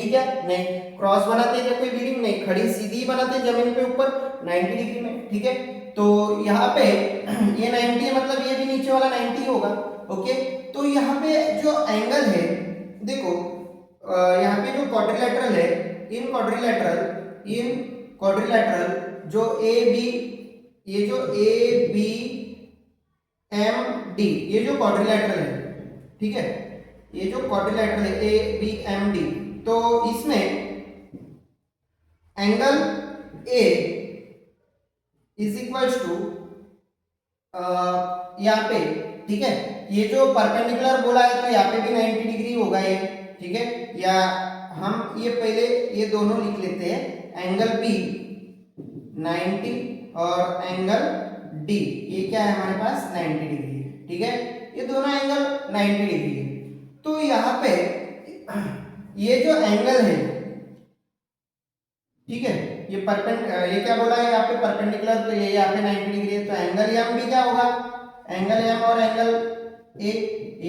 क्या? नहीं। क्रॉस बनाते हैं कोई बिल्डिंग? नहीं, खड़ी सीधी बनाते जमीन पे ऊपर 90 डिग्री में, ठीक है। तो यहाँ पे ये 90 है, मतलब ये भी नीचे वाला 90 होगा, ओके। तो यहाँ पे जो एंगल है देखो, यहाँ पे जो क्वाड्रिलेटरल है, इन क्वाड्रिलेटरल जो ये जो ABMD, ये जो क्वाड्रिलेटरल है, ठीक है, ये जो क्वाड्रिलेटरल है ABMD, तो इसमें angle A is equal to यहाँ पे, ठीक है, ये जो परपेंडिकुलर बोला है तो यहाँ पे भी 90 डिग्री होगा ये, ठीक है। या हम ये पहले ये दोनों लिख लेते हैं, एंगल B 90 और एंगल D ये क्या है हमारे पास? 90 डिग्री है, ठीक है। ये दोनों एंगल 90 डिग्री है। तो यहाँ पे ये जो एंगल है, ठीक है, ये ये क्या बोला है यहाँ पे परपेंडिकुलर, तो ये यहाँ पे 90 डिग्री है, तो एंगल एम भी क्या होगा, एंगल एम और एंगल ए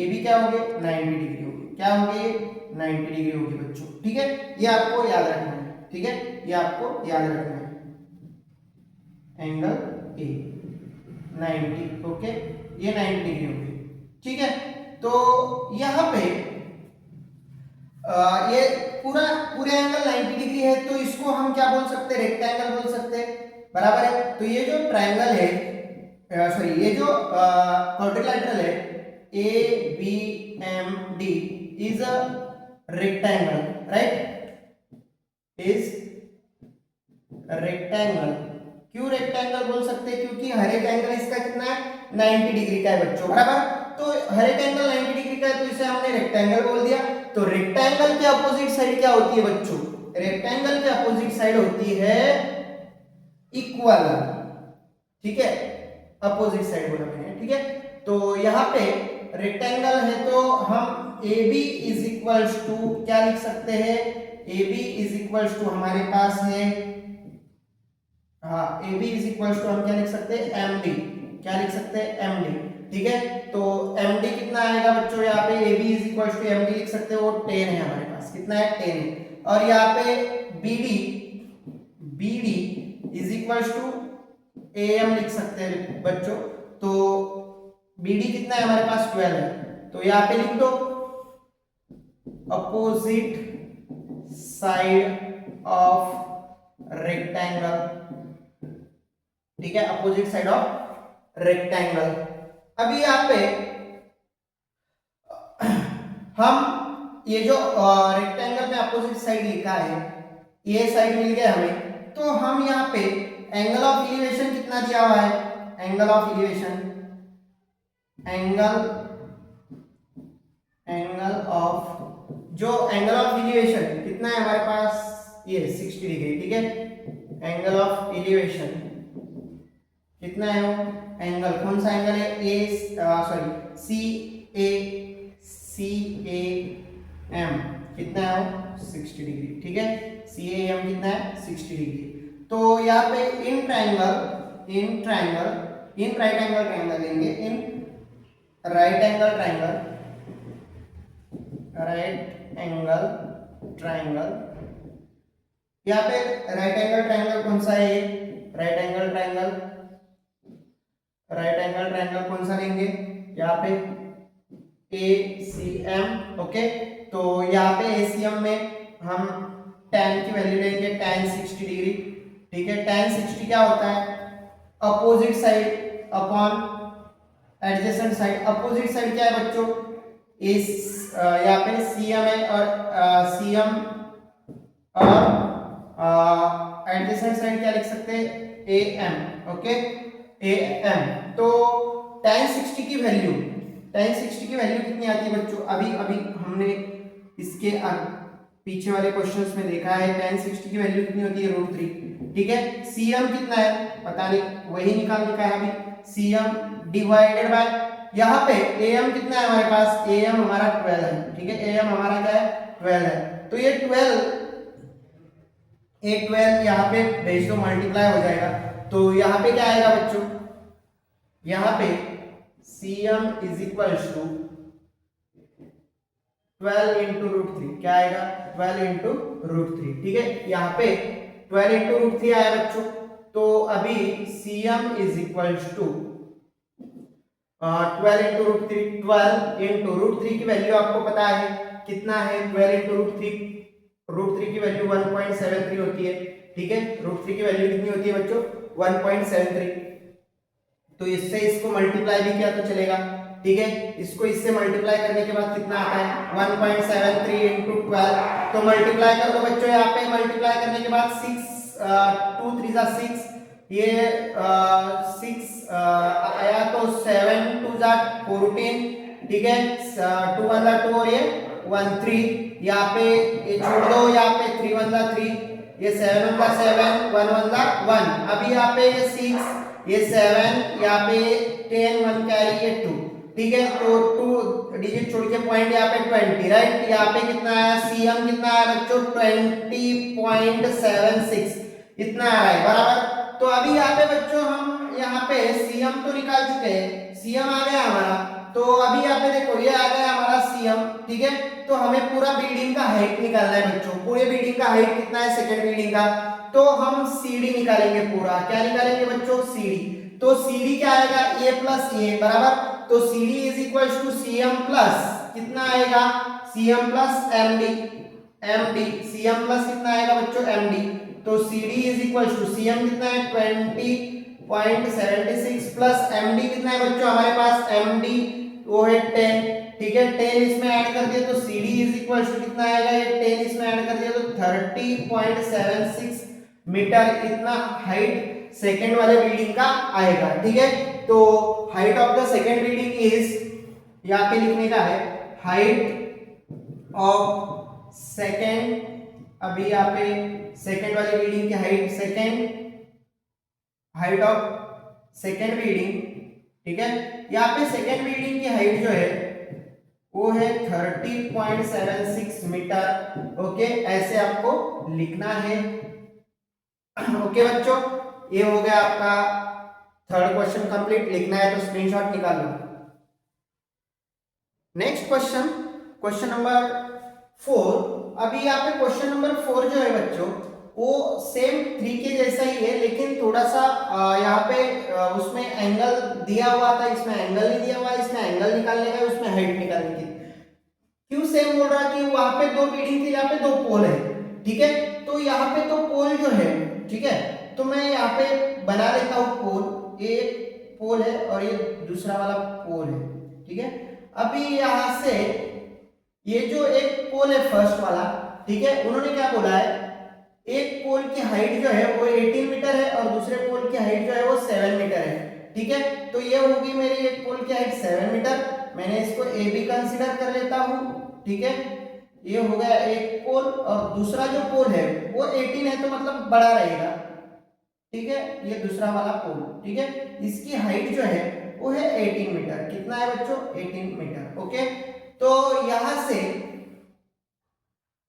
भी क्या होंगे 90 डिग्री होगी, क्या होगी 90 डिग्री होगी बच्चों। ठीक है, ये आपको याद रखना है। ठीक है, ये आपको याद रखना है, एंगल ए 90, ओके, ये 90 डिग्री होगी। ठीक है, तो यहाँ पे ये पूरे एंगल 90 डिग्री है, तो इसको हम क्या बोल सकते हैं, रेक्टेंगल बोल सकते हैं, बराबर है। तो ये जो ट्रायंगल है, सॉरी ये जो क्वाड्रिलेटरल है A B M D is a rectangle, right, is rectangle. क्यों रेक्टेंगल बोल सकते हैं, क्योंकि हर एक एंगल इसका कितना है 90 डिग्री का है बच्चों, बराबर। तो हर एक एंगल 90 डिग्री का है, तो इसे हमने रेक्टेंगल बोल दिया। तो रेक्टेंगल के अपोजिट साइड क्या होती है बच्चों, रेक्टेंगल के अपोजिट साइड होती है इक्वल। ठीक है, अपोजिट साइड बोला मैंने। ठीक है, तो यहाँ पे रेक्टेंगल है, तो हम A B is equals to क्या लिख सकते हैं, A B is equals to हमारे पास है, हाँ, A B is equals to हम क्या लिख सकते हैं, एम डी, क्या लिख सकते हैं, एम डी। ठीक है, तो एम डी कितना आएगा बच्चों, यहाँ पे A B is equals to M D लिख सकते हैं, वो 10 है हमारे पास, कितना है 10 है। और यहाँ पे B D is equals to A M लिख सकते हैं बच्चों, तो बी डी कितना है हमारे पास 12 है, तो यहाँ पे लिख दो अपोजिट साइड ऑफ रेक्टेंगल। ठीक है, अपोजिट साइड ऑफ रेक्टेंगल। अभी यहाँ पे हम ये जो रेक्टेंगल में अपोजिट साइड लिखा है, ये साइड मिल गया हमें, तो हम यहाँ पे एंगल ऑफ एलिवेशन कितना दिया हुआ है, angle of elevation, angle of elevation कितना है हमारे पास, ये 60 डिग्री। ठीक है, एंगल ऑफ एलिवेशन कितना है, वो एंगल कौन सा एंगल है, सी ए एम कितना है वो 60 डिग्री। ठीक है, सी ए एम कितना है 60 डिग्री। तो यहाँ पे इन राइट एंगल ट्रायंगल लेंगे, इन राइट एंगल ट्रायंगल, यहाँ पे राइट एंगल ट्रायंगल कौन सा है, राइट एंगल ट्रायंगल कौन सा लेंगे, यहाँ पे ACM। ओके, तो यहाँ पे ACM में हम tan की वैल्यू लेंगे, tan 60 डिग्री। ठीक है, tan 60 क्या होता है, opposite side upon adjacent side. Opposite side क्या है बच्चों, इस यहाँ पे CM है, और CM और एडजेसेंट साइड क्या लिख सकते हैं, AM। Okay, AM। तो tan 60 की वैल्यू कितनी आती है बच्चों, अभी हमने इसके पीछे वाले क्वेश्चंस में देखा है, tan 60 की वैल्यू कितनी होती है, √3। ठीक है, CM कितना है पता नहीं, वही निकालने का है अभी, CM डिवाइडेड बाय यहाँ पे AM कितना है हमारे पास, AM हमारा 12 है। ठीक है, AM हमारा क्या है 12 है, तो ये 12 यहाँ पे भेज दो, मल्टीप्लाई हो जाएगा। तो यहाँ पे क्या आएगा बच्चों, यहाँ पे CM is equals to 12 into √3, क्या आएगा 12 इंटू √3। ठीक है, यहाँ पे 12 इंटू √3 आया बच्चों। तो अभी CM is equals to 12 into √3, 12 into √3 की वैल्यू आपको पता है कितना है, 12 इंटू √3 की वैल्यू 1.73 होती है। ठीक है, √3 की वैल्यू कितनी होती है बच्चों, 1.73। तो इससे इसको मल्टीप्लाई भी किया तो चलेगा। ठीक है, इसको इससे मल्टीप्लाई करने के बाद कितना आता है 1.73 इंटू 12, तो मल्टीप्लाई कर दो बच्चों। यहाँ पे मल्टीप्लाई करने के बाद 2 3 6, ये 6 आया, तो 7 2 14। ठीक है, 2 1 2 और ये 1 3, यहाँ पे ये छोड़ दो, यहाँ पे 3 1 3, ये 7 1 7, 1 1 1। अभी यहाँ पे ये 6, ये 7, यहाँ पे 10 1 कैरी ये 2। ठीक है, तो 2 डिजिट छोड़ के पॉइंट यहाँ पे 20, राइट। यहाँ पे कितना आया, CM कितना आया बच्चों 20.76। इतना आ रहा है बराबर। तो अभी यहाँ पे बच्चों हम यहाँ पे सीएम तो निकाल चुके हैं, सीएम आ गया हमारा। तो अभी यहाँ पे देखो ये आ गया हमारा सीएम, ठीक है। तो हमें पूरा बिल्डिंग का हाइट निकालना है बच्चों। पूरे बिल्डिंग का हाइट कितना है सेकंड बिल्डिंग का, तो हम सीडी निकालेंगे पूरा। क्या निकालेंगे बच्चों, सीडी। तो सीडी क्या आएगा, ए प्लस ए बराबर। तो CD is equal to CM plus कितना आएगा, CM plus MD. MD CM plus कितना आएगा बच्चों, एमडी। तो CD is equal to CM कितना है 20.76 प्लस एमडी कितना है बच्चों हमारे पास, एमडी वो है 10, ठीक है। 10 इसमें ऐड कर दिया तो सीडी इज इक्वल टू कितना आएगा, ये 10 इसमें ऐड कर दिया तो 30.76 मीटर इतना हाइट सेकंड वाले बिल्डिंग का आएगा, ठीक है। तो height of the second building is, यहाँ पे लिखने का है हाइट ऑफ सेकंड, अभी यहाँ पे सेकंड वाले बिल्डिंग की height, second height of second building, ठीक है। यहाँ पे सेकंड बिल्डिंग की हाइट जो है वो है 30.76 मीटर, ओके। ऐसे आपको लिखना है, ओके बच्चों। ये हो गया आपका थर्ड क्वेश्चन कंप्लीट। लिखना है तो स्क्रीनशॉट निकाल लो। Next question, question number 4। अभी यहाँ पे क्वेश्चन नंबर 4 जो है बच्चों वो सेम 3 के जैसा ही है, लेकिन थोड़ा सा यहाँ पे उसमें एंगल दिया हुआ था, इसमें एंगल नहीं दिया हुआ है। इसमें एंगल निकालने का है, उसमें हाइट निकालने की। क्यों सेम बोल रहा कि वहां पे 2 बिल्डिंग थी, यहाँ पे 2 पोल है, ठीक है। तो यहाँ पे तो पोल जो है, ठीक है, तो मैं यहाँ पे बना लेता हूँ पोल। एक पोल है और ये दूसरा वाला पोल है, ठीक है। अभी यहाँ से ये जो एक पोल है फर्स्ट वाला, ठीक है, उन्होंने क्या बोला है, एक पोल की हाइट जो है वो 18 मीटर है और दूसरे पोल की हाइट जो है वो 7 मीटर है, ठीक है। तो ये होगी मेरी एक पोल की हाइट 7 मीटर, मैंने इसको ए बी कंसीडर कर लेता हूँ, ठीक है। ये हो गया एक पोल और दूसरा जो पोल है वो 18 है तो मतलब बड़ा रहेगा, ठीक है। ये दूसरा वाला पोल, ठीक है, इसकी हाइट जो है वो है 18 मीटर। कितना है बच्चों, 18 मीटर, ओके। तो यहां से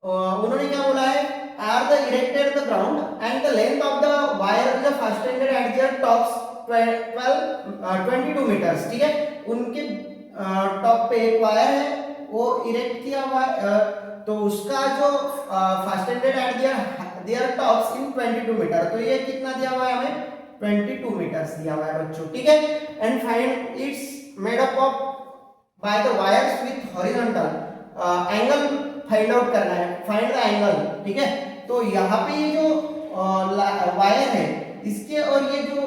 उन्होंने क्या बोला है, are the erected the ground and the length of the wire is fastened at their tops 22 meters, ठीक है। उनके टॉप पे एक वायर है वो इरेक्ट किया हुआ है, तो उसका जो fastened at their tops in 22 meter, तो ये कितना दिया हुआ है हमें, 22 मीटर्स दिया हुआ है बच्चों, ठीक है। And find its made up of by the wires with horizontal angle find out करना है, फाइंड द एंगल, ठीक है। तो यहाँ पे ये जो वायर है इसके और ये जो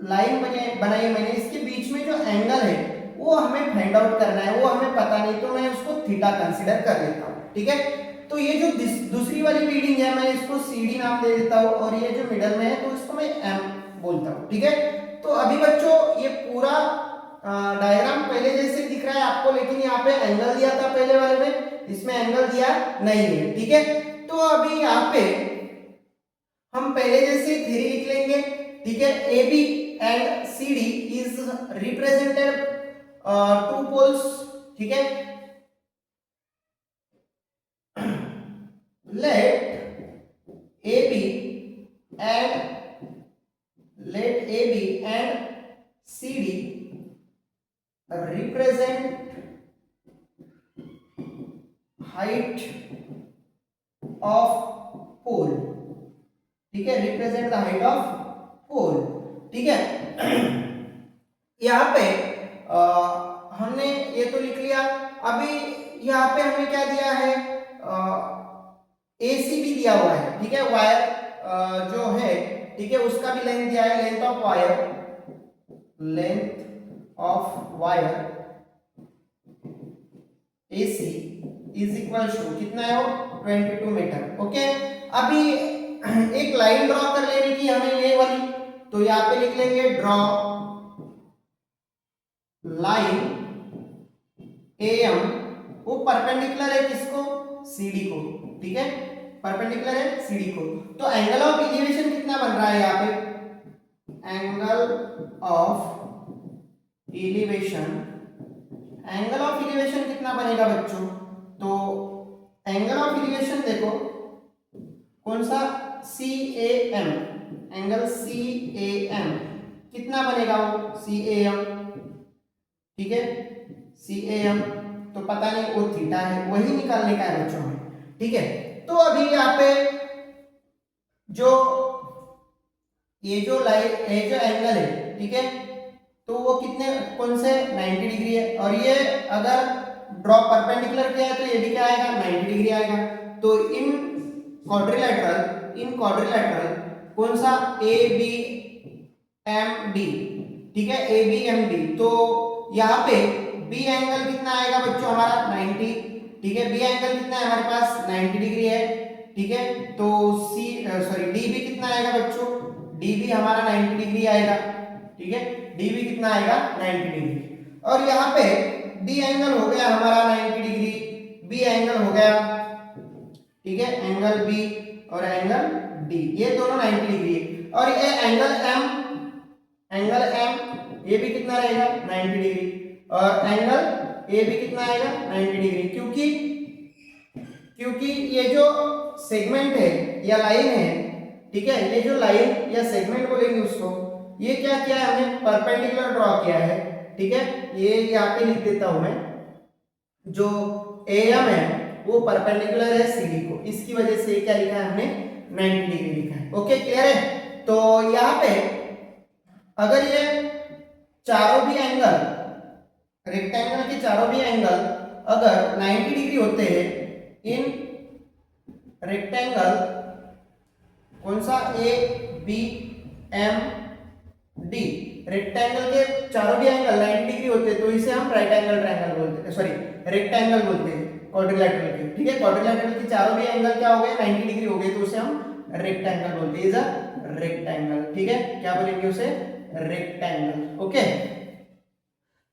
लाइन बनाई मैंने, इसके बीच में जो एंगल है वो हमें फाइंड आउट करना है। वो हमें पता नहीं तो मैं उसको थीटा कंसीडर कर लेता हूँ, ठीक है। तो ये जो दूसरी वाली रीडिंग है मैं इसको CD नाम दे देता हूँ और ये जो मिडल में है तो इसको मैं M बोलता हूँ, ठीक है। तो अभी बच्चों ये पूरा डायग्राम पहले जैसे दिख रहा है आपको, लेकिन यहाँ पे एंगल दिया था पहले वाले में, इसमें एंगल दिया नहीं है, ठीक है। तो अभी यहाँ पे हम पहले जैसे थ्योरी लिख लेंगे, ठीक है। AB and CD is represented 2 poles, ठीक है। let AB and CD represent height of pole, ठीक है, represent the height of pole, ठीक है। यहाँ पे हमने ये तो लिख लिया। अभी यहाँ पे हमें क्या दिया है, AC भी दिया हुआ है, ठीक है। वायर जो है, ठीक है, उसका भी लेंथ दिया है, length of wire AC is equal to कितना है वो 22 मीटर, ओके। अभी एक लाइन ड्रॉ कर लेने की हमें ये वाली, तो यहाँ पे लिख लेंगे ड्रॉ लाइन AM, वो परपेंडिकुलर है किसको, CD को, ठीक है, परपेंडिकुलर है CD को। तो एंगल ऑफ एलिवेशन कितना बन रहा है यहाँ पे, एंगल ऑफ एलिवेशन कितना बनेगा बच्चों, तो एंगल ऑफ एलिवेशन देखो कौन सा, C A M, angle C A M कितना बनेगा वो सी ए एम, ठीक है, सी ए एम तो पता नहीं वो थीटा है, वही निकालने का है बच्चों में, ठीक है। तो अभी यहाँ पे जो ये जो एंगल है, ठीक है, तो वो कितने कौन से 90 डिग्री है, और ये अगर ड्रॉप परपेंडिकुलर किया है तो ये भी क्या आएगा 90 डिग्री आएगा। तो इन क्वाड्रिलेटरल कौन सा ए बी एम डी, ठीक है, ए बी एम डी, तो यहाँ पे बी एंगल कितना आएगा बच्चों हमारा 90, ठीक है, बी एंगल कितना है हमारे पास 90 डिग्री है, ठीक है। तो डी भी कितना आएगा बच्चों, डी भी हमारा 90 डिग्री आएगा, ठीक है, डी भी कितना आएगा 90 डिग्री। और यहाँ पे डी एंगल हो गया हमारा 90 डिग्री, बी एंगल हो गया, ठीक है, एंगल बी और एंगल डी, ये दोनों 90 डिग्री है। और ये एंगल एम ये भी कितना रहेगा 90 डिग्री, और एंगल ए भी कितना आएगा 90 डिग्री, क्योंकि ये जो सेगमेंट है या लाइन है, ठीक है, ये जो लाइन या सेगमेंट बोलेंगे उसको, ये क्या किया है हमने परपेंडिकुलर ड्रॉ किया है, ठीक है। ये यहाँ पे लिख देता हूं मैं, जो एएम है वो परपेंडिकुलर है सीडी को, इसकी वजह से क्या लिखा है हमने 90 डिग्री लिखा है। ओके, क्लियर है। तो यहाँ पे अगर ये चारों भी एंगल, रेक्टेंगल के चारों भी एंगल अगर 90 डिग्री होते हैं इन रेक्टेंगल कौन सा A B M D, rectangle के चारों भी एंगल 90 डिग्री होते हैं तो इसे हम राइट एंगल ट्रायंगल बोलते हैं, सॉरी रेक्टेंगल बोलते हैं क्वाड्रिलेटरल के, ठीक है। क्वाड्रिलेटरल के चारों भी एंगल क्या हो गए 90 डिग्री हो गए तो उसे हम रेक्टेंगल बोलते हैं, इज अ रेक्टेंगल, ठीक है, क्या बोलेंगे उसे रेक्टेंगल। ओके,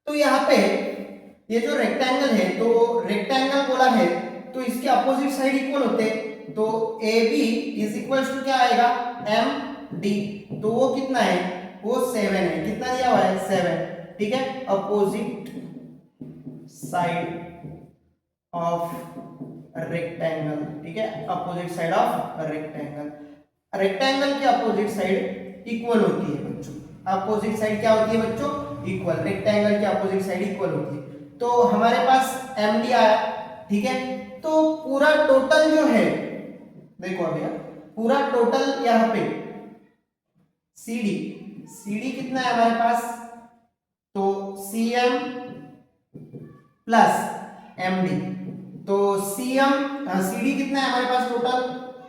तो यहाँ पे ये जो रेक्टेंगल है, तो रेक्टेंगल बोला है तो इसके अपोजिट साइड इक्वल होते हैं, तो A B is equal to क्या आएगा एम डी, तो वो कितना है वो 7 है, कितना दिया हुआ है 7, ठीक है, अपोजिट साइड ऑफ रेक्टेंगल, ठीक है, opposite side of rectangle, rectangle की अपोजिट साइड इक्वल होती है बच्चों, अपोजिट साइड क्या होती है बच्चों इक्वल, रेक्टेंगल की अपोजिट साइड इक्वल होती है। तो हमारे पास एमडी आया, ठीक है, तो पूरा टोटल जो है देखो अभी पूरा टोटल यहाँ पे CD कितना है हमारे पास, तो CM प्लस MD, तो CD कितना है हमारे पास टोटल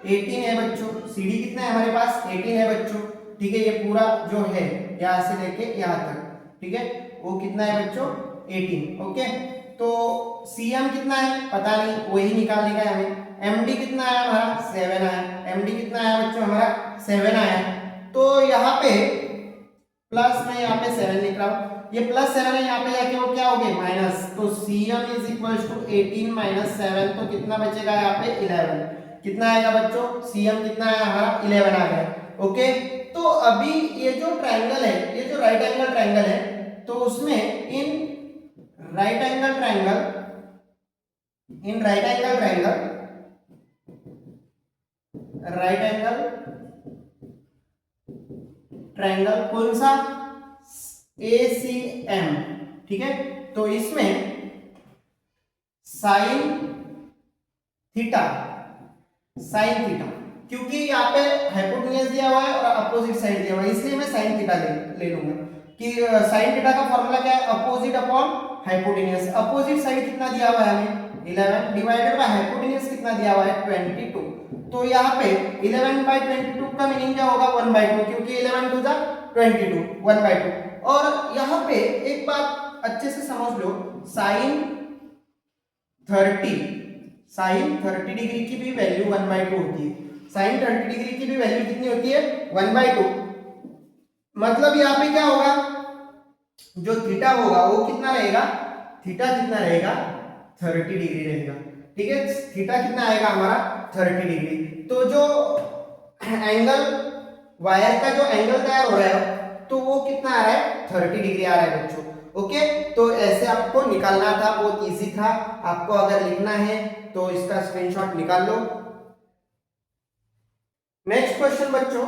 18 है बच्चों, CD कितना है हमारे पास 18 है बच्चों, ठीक है, ये पूरा जो है यहाँ से लेके यहाँ तक, ठीक है, वो कितना है बच्चों 18। ओके, तो CM कितना है पता नहीं, वही निकालने का है हमें। MD कितना आया हमारा 7 आया, MD कितना आया बच्चों हमारा 7 आया, तो यहाँ पे प्लस में यहाँ पे 7 लिख रहा हूँ, ये प्लस 7 है, यहाँ पे जाके वो क्या हो गए माइनस, तो CM is equal to 18 minus 7, तो कितना बचेगा यहाँ पे 11, कितना आएगा बच्चों CM कितना आया हमारा 11 आ गया। ओके, तो अभी ये जो ट्रायंगल है, ये जो राइट एंगल ट्रायंगल है, तो उसमें इन राइट एंगल ट्रायंगल कौन सा ACM, ठीक है, तो इसमें साइन थीटा, क्योंकि यहाँ पे हाइपोटेन्यूज दिया हुआ है और अपोजिट साइड दिया हुआ है, इसलिए मैं साइन थीटा ले लूंगा कि साइन थीटा का फॉर्मूला क्या है opposite upon hypotenuse, opposite side कितना दिया हुआ है हमें 11 डिवाइडेड बाय हाइपोटेन्यूज कितना दिया हुआ है 22, तो यहाँ पे 11/22 का मीनिंग क्या होगा 1/2, क्योंकि 11 टू द 22 1/2। और यहाँ पे एक बात अच्छे से समझ लो, साइन 30 डिग्री की भी वैल्यू 1/2 होती है, साइन 30 डिग्री की भी वैल्यू कितनी होती है 1/2, मतलब यहाँ पे क्या होगा जो थीटा होगा वो कितना रहेगा, थीटा कितना रहेगा 30 डिग्री रहेगा, ठीक है, थीटा कितना आएगा हमारा 30 डिग्री। तो जो एंगल वायर का जो एंगल तैयार हो रहा है तो वो कितना आ रहा है 30 डिग्री आ रहा है बच्चों। ओके, तो ऐसे आपको निकालना था, बहुत इजी था, आपको अगर लिखना है तो इसका स्क्रीनशॉट निकाल लो। नेक्स्ट क्वेश्चन बच्चों,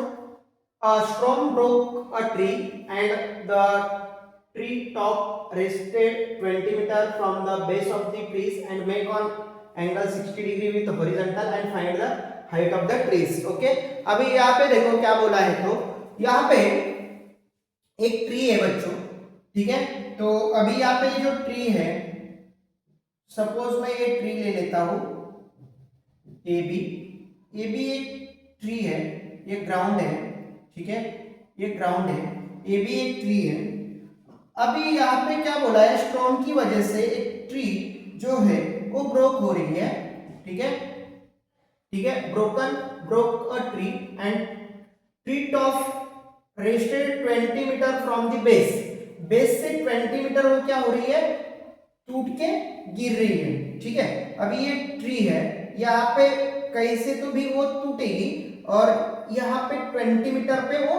a storm broke a tree and the tree top rested 20 meter from the base of the trees and make on angle 60 degree with horizontal and find the height of the trees. Okay, अभी यहाँ पे देखो क्या बोला है, तो यहाँ पे एक ट्री है बच्चों, ठीक है। तो अभी यहाँ पे जो ट्री है, सपोज मैं ये ट्री ले लेता हूं ए बी, ए बी एक ट्री है, ये ग्राउंड है, ठीक है, ये ग्राउंड है, ए बी एक ट्री है। अभी यहाँ पे क्या बोला है, स्टॉर्म की वजह से एक ट्री जो है वो ब्रोक हो रही है, ठीक है, ठीक है, broke a tree and tree top rested 20 metre from the base, base से 20 मीटर वो क्या हो रही है, टूट के गिर रही है, ठीक है। अभी ये ट्री है, यहाँ पे कहीं से तो भी वो टूटेगी और यहाँ पे 20 मीटर पे वो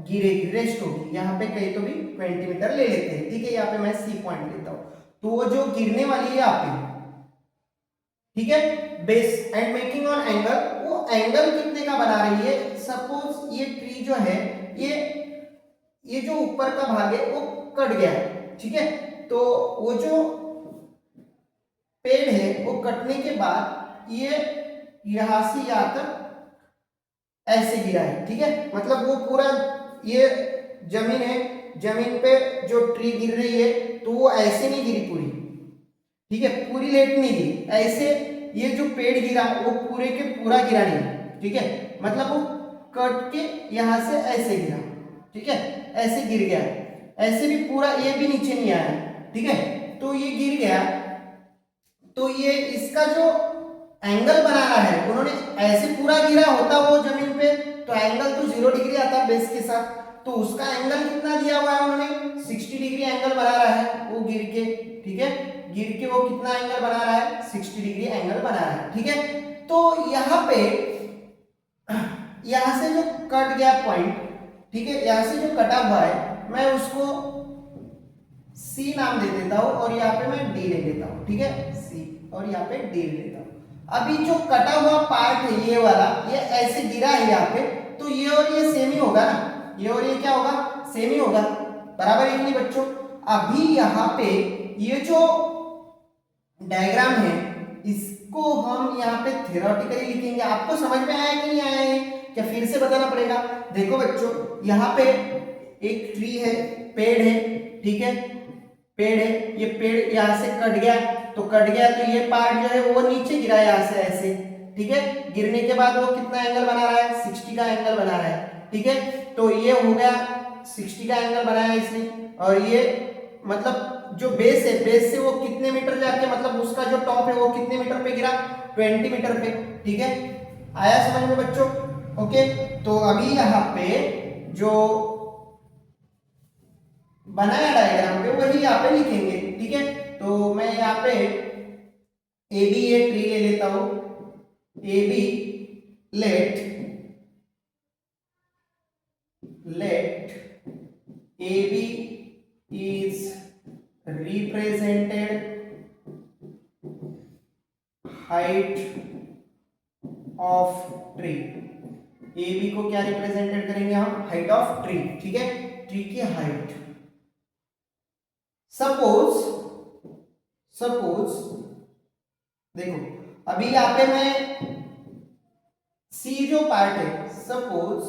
गिरेगी, रेस्ट होगी, यहाँ पे कहीं तो भी 20 मीटर ले लेते हैं, ठीक है। यहाँ पे मैं सी पॉइंट लेता हूं, तो वो जो गिरने वाली है यहाँ पे, ठीक है, base and making on angle, वो एंगल कितने का बना रही है, सपोज ये ट्री जो है, ये जो ऊपर का भाग है वो कट गया है, ठीक है। तो वो जो पेड़ है वो कटने के बाद ये यहां से यहां तक ऐसे गिरा है, ठीक है, मतलब वो पूरा ये जमीन है, जमीन पे जो ट्री गिर रही है तो वो ऐसे नहीं गिरी पूरी, ठीक है, पूरी लेट नहीं गिरी, ऐसे ये जो पेड़ गिरा वो पूरे के पूरा गिरा नहीं, ठीक है, मतलब वो कट के यहां से ऐसे गिरा, ठीक है, ऐसे गिर गया, ऐसे भी पूरा ये भी नीचे नहीं आया, ठीक है। तो ये गिर गया, तो ये इसका जो एंगल बनाना है, उन्होंने ऐसे पूरा गिरा होता वो जमीन पे तो एंगल तो 0 डिग्री आता बेस के साथ, तो उसका एंगल कितना दिया हुआ है उन्होंने, 60 डिग्री एंगल बना रहा है वो गिर के, ठीक है, गिर के वो कितना एंगल बना रहा है, 60 डिग्री एंगल बना रहा है, ठीक है। तो यहाँ पे यहां से जो कट गया पॉइंट, ठीक है, यहां से जो कटा हुआ है मैं उसको सी नाम दे देता हूं और यहाँ पे मैं डी ले लेता हूं, ठीक है, सी और यहाँ पे डी ले लेता हूं। अभी जो कटा हुआ पार्ट है ये वाला, ये ऐसे गिरा है यहाँ पे, तो ये और ये सेम ही होगा ना, ये और ये क्या होगा, सेम ही होगा, बराबर है नहीं बच्चों। अभी यहाँ पे ये जो डायग्राम है इसको हम यहाँ पे थ्योरेटिकली लिखेंगे, आपको समझ में आया कि नहीं आया है, क्या फिर से बताना पड़ेगा। देखो बच्चों, यहाँ पे एक ट्री है, पेड़ है, ठीक है, पेड़ है, ये पेड़ यहाँ से कट गया, तो कट गया तो ये पार्ट जो है वो नीचे गिरा यहाँ से ऐसे, ठीक है, गिरने के बाद वो कितना एंगल बना रहा है, 60 का एंगल बना रहा है, ठीक है। तो ये हो गया 60 का एंगल बनाया इसने, और ये मतलब जो बेस है, बेस से वो कितने मीटर जाके, मतलब उसका जो टॉप है वो कितने मीटर पे गिरा, 20 मीटर पे, ठीक है, आया समझ में बच्चों। ओके, तो अभी यहाँ पे जो बनाया डायग्राम पे वही यहाँ पे लिखेंगे, ठीक है। तो मैं यहाँ पे ए बी ए ट्री ले लेता हूं, A B let A B is represented height of tree, A B को क्या रिप्रेजेंटेड करेंगे हम, हाइट ऑफ ट्री, ठीक है, ट्री की हाइट। सपोज देखो, अभी यहाँ पे मैं सी जो पार्ट है, suppose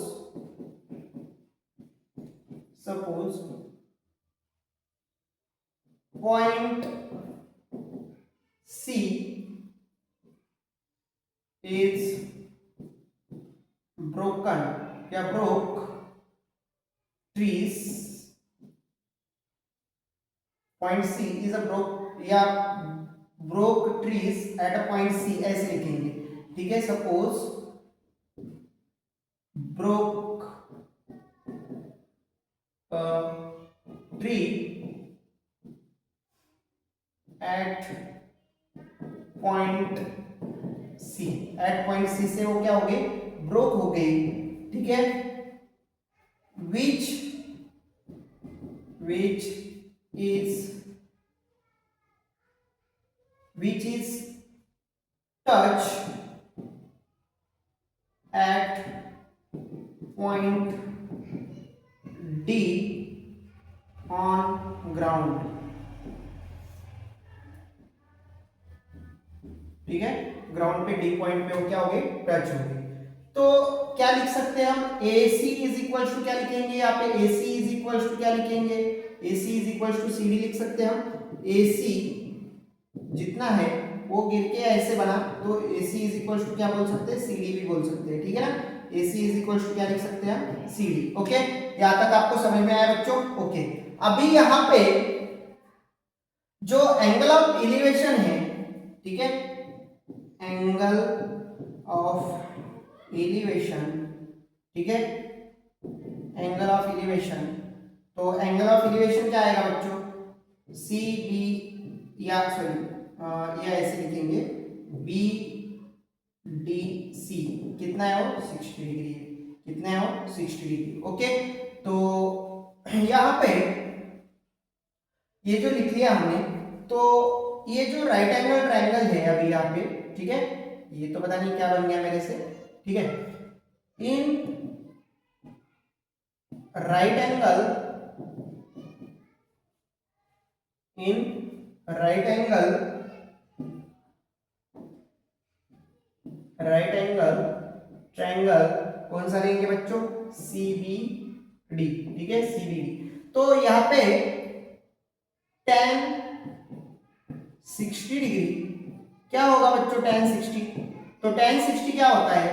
point C is broken या broke trees, point C is a broke या broke trees at a point C, ऐसे लिखेंगे, ठीक है। Suppose broke tree at point C, at point C से वो क्या हो गई, ब्रोक हो गई, ठीक है, which is touch eight point D on ground, ठीक है, ग्राउंड पे डी पॉइंट पे वो क्या हो गई, टच हो गई। तो क्या लिख सकते हैं हम, AC इज इक्वल टू क्या लिखेंगे यहाँ पे, AC इज इक्वल टू क्या लिखेंगे, AC is equal to CD लिख सकते हैं हम। AC जितना है वो गिर के ऐसे बना तो AC इज इक्वल टू क्या बोल सकते हैं, CD भी बोल सकते हैं, ठीक है ना। AC इज इक्वल टू क्या लिख सकते हैं, CD। ओके, यहाँ तक आपको समझ में आया बच्चों। ओके, अभी यहाँ पे जो एंगल ऑफ एलिवेशन है, ठीक है, एंगल ऑफ एलिवेशन, ठीक है, एंगल ऑफ एलिवेशन, तो एंगल ऑफ एलिवेशन क्या आएगा बच्चों, CB, या सॉरी या ऐसे लिखेंगे BDC, कितना है वो, 60 डिग्री, कितना है वो, 60 डिग्री। ओके, तो यहाँ पे ये जो लिख लिया हमने, तो ये जो राइट एंगल ट्रायंगल है अभी यहाँ पे, ठीक है, ये तो पता नहीं क्या बन गया मेरे से, ठीक है, in right angle, in right angle triangle कौन सा लेंगे बच्चों, CBD, ठीक है, CBD। तो यहाँ पे tan 60 डिग्री क्या होगा बच्चों, tan 60, तो tan 60 क्या होता है,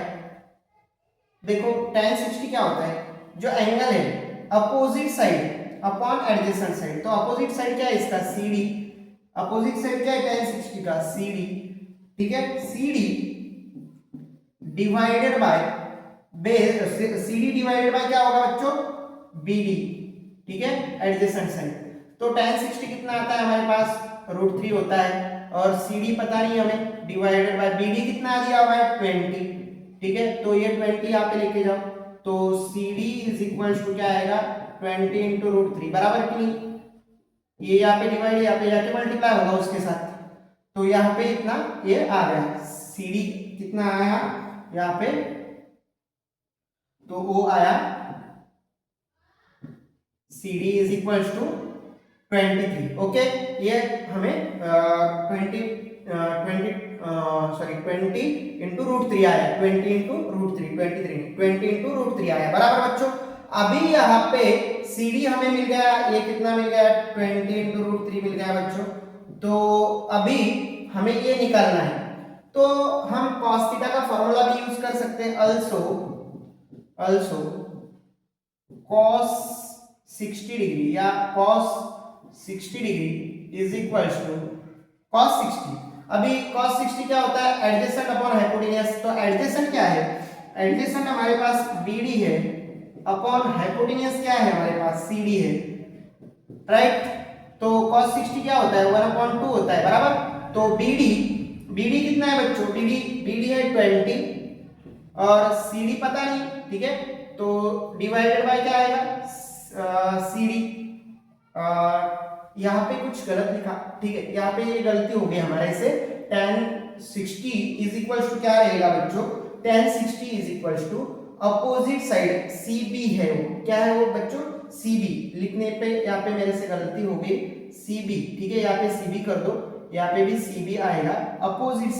देखो tan 60 क्या होता है, जो एंगल है opposite side upon adjacent side, तो अपोजिट साइड क्या है इसका, CD, अपोजिट साइड क्या है tan 60 का, CD, ठीक है, CD divided by base, CD divided by क्या होगा बच्चों, BD, ठीक है, एडजेसेंट साइड। तो tan 60 कितना आता है हमारे पास, √3 होता है, और CD पता नहीं हमें, डिवाइडेड बाय BD कितना आ दिया हुआ है, 20, ठीक है, तो ये 20 यहाँ पे लेके जाओ, तो CD इज इक्वल टू क्या आएगा, 20 इंटू √3, बराबर कि नहीं, ये यहाँ पे डिवाइड, यहाँ पे जाके मल्टीप्लाई होगा उसके साथ, तो यहाँ पे इतना ये आ गया, CD कितना आया यहाँ पे, तो वो आया CD is equal to 23। Okay, ये हमें 20 इंटू √3 आया, 20 इंटू √3, 20 इंटू √3 आया, बराबर बच्चों। अभी यहाँ पे CD हमें मिल गया, ये कितना मिल गया, 20 इंटू √3 मिल गया बच्चों। तो अभी हमें ये निकालना है, तो हम cos थीटा का फॉर्मूला भी यूज कर सकते हैं, अल्सो cos 60 डिग्री या cos 60 degree is equal to cos 60। अभी cos 60 क्या होता है, एडजेसेंट अपॉन हाइपोटेन्यूज, तो एडजेसेंट क्या है, एडजेसेंट हमारे पास BD है, अपॉन हाइपोटेन्यूज क्या है हमारे पास, CD है, राइट। तो cos 60 क्या होता है, 1/2 होता है, बराबर। तो BD कितना है बच्चों, BD है 20 और CD पता नहीं, ठीक है, तो डिवाइडेड बाय क्या आएगा, CD। यहाँ पे कुछ गलत लिखा, ठीक है, यहाँ पे ये गलती हो गई हमारे से, tan 60 इज इक्वल टू क्या रहेगा बच्चों, tan 60 is equal to opposite side CB है, वो क्या है वो बच्चों, CB, लिखने पे यहाँ पे मेरे से गलती हो गई, CB, ठीक है, यहाँ पे CB कर दो, यहाँ पे भी CB आएगा, अपोजिट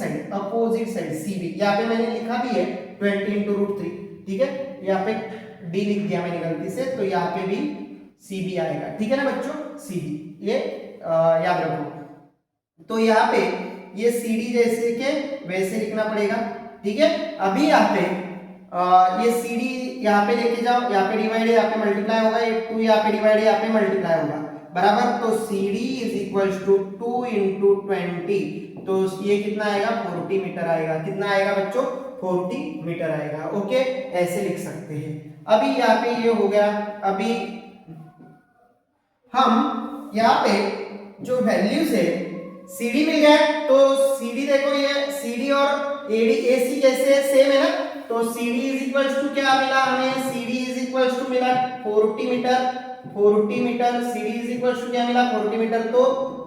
साइड CB, यहाँ पे मैंने लिखा भी है 20 इंटू √3, ठीक है, यहाँ पे D लिख दिया मैंने गलती से, तो यहाँ पे भी CB आएगा, ठीक है ना बच्चों, CB, ये याद रखो। तो यहाँ पे ये CD जैसे के वैसे लिखना पड़ेगा, ठीक है। अभी यहाँ पे ये CD यहाँ पे लेके जाओ, यहाँ पे डिवाइड है, यहाँ पे मल्टीप्लाई होगा, ये 2 यहाँ पे डिवाइड है, यहाँ पे मल्टीप्लाई होगा, बराबर। तो CD is equal to 2 into 20, तो ये कितना आएगा, 40 मीटर आएगा, कितना आएगा बच्चों, 40 मीटर आएगा। ओके, ऐसे लिख सकते हैं। अभी यहाँ पे ये हो गया। अभी हम यहाँ पे जो वैल्यूज है, CD मिल गया, तो CD देखो, ये CD और AC कैसे है, सेम है ना, तो CD इज इक्वल टू क्या मिला हमें, CD इज इक्वल टू मिला 40 metre, CD is equal to क्या मिला, 40 मीटर। तो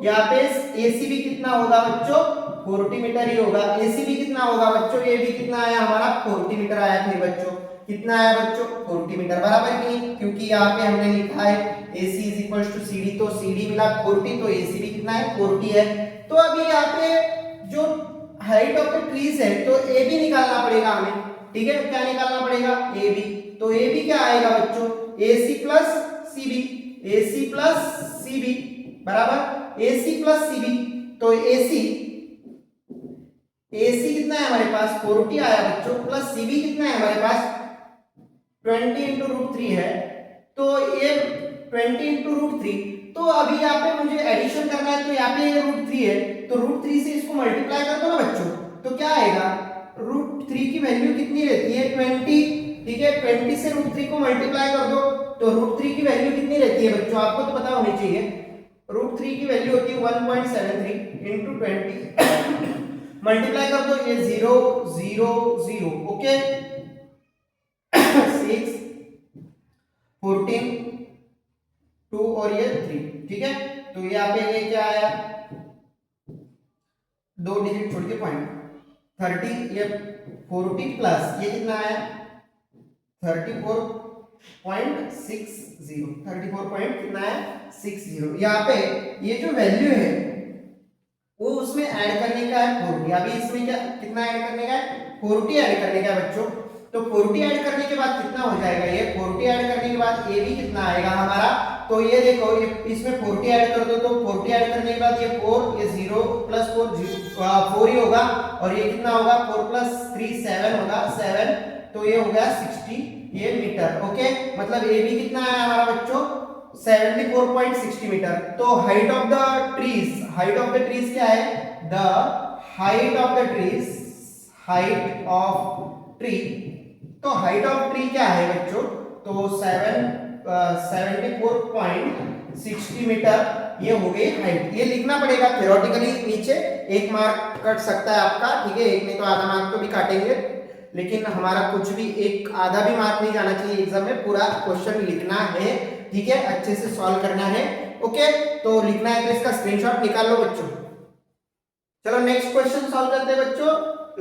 यहाँ पे AC भी कितना होगा बच्चों, 40 मीटर ही होगा। AC भी कितना होगा बच्चों, ये भी कितना आया हमारा, 40 मीटर आया। फिर बच्चों कितना आया बच्चों 40 मीटर, बराबर कि नहीं, क्योंकि यहाँ पे हमने लिखा है AC is equal to CD, तो CD मिला 40, तो AC भी कितना है 40 है। तो अभी यहाँ पे जो हाइट ऑफ द ट्रीज है तो AB निकालना पड़ेगा हमें, ठीक है, क्या निकालना पड़ेगा AB, तो AB क्या आएगा बच्चों AC plus CB, AC plus CB बराबर AC प्लस CB, तो AC कितना है हमारे पास 40 आया बच्चों, प्लस CB कितना है हमारे पास 20 इंटू रूट 3 है, तो ये 20 इंटू रूट 3, तो अभी यहाँ पे मुझे एडिशन करना है, तो यहाँ पे ये रूट 3 है, तो रूट 3 से इसको मल्टीप्लाई कर दो ना बच्चों, तो क्या आएगा रूट 3 की वैल्यू कितनी रहती है 20, ठीक है, 20 से रूट 3 को मल्टीप्लाई कर दो, तो रूट 3 की वैल्यू कितनी रहती है बच्चों, आपको तो पता होनी चाहिए, रूट 3 की वैल्यू होती है 1.73 इंटू 20 मल्टीप्लाई कर दो, ये 0 0 0, ओके 6 14 2 और ये 3, ठीक है, तो यहाँ पे ये क्या आया 2 डिजिट छोड़ के पॉइंट 30, ये 40 प्लस ये कितना आया 34.60, 34 पॉइंट कितना है 60, यहाँ पे ये जो वैल्यू है वो उसमें ऐड करने का है 40, अभी इसमें क्या कितना ऐड करने का है 40 ऐड करने का बच्चों, तो 40 ऐड करने के बाद कितना हो जाएगा, ये 40 ऐड करने के बाद ये भी कितना आएगा हमारा, तो ये देखो ये इसमें 40 ऐड कर दो, तो 40 ऐड करने के बाद ये 4, ये 0 प्लस 4 ही होगा, और ये कितना होगा 4 प्लस 3 7 होगा 7, तो ये हो गया 60 ये मीटर, ओके, मतलब ये भी कितना है हमारा बच्चों 74.60 मीटर। तो हाइट ऑफ द ट्रीज क्या है, the height of the trees, height of tree, तो हाइट ऑफ ट्री क्या है बच्चों, तो 74.60 मीटर ये हो गई हाइट, ये लिखना पड़ेगा थ्योरेटिकली नीचे, 1 मार्क कट सकता है आपका, ठीक है, एक नहीं तो आधा मार्क तो भी काटेंगे, लेकिन हमारा कुछ भी एक आधा भी मार्क नहीं जाना चाहिए एग्जाम में, पूरा क्वेश्चन लिखना है, ठीक है, अच्छे से सॉल्व करना है, ओके, तो लिखना है तो इसका स्क्रीनशॉट निकाल लो बच्चों। चलो नेक्स्ट क्वेश्चन सॉल्व करते हैं बच्चों,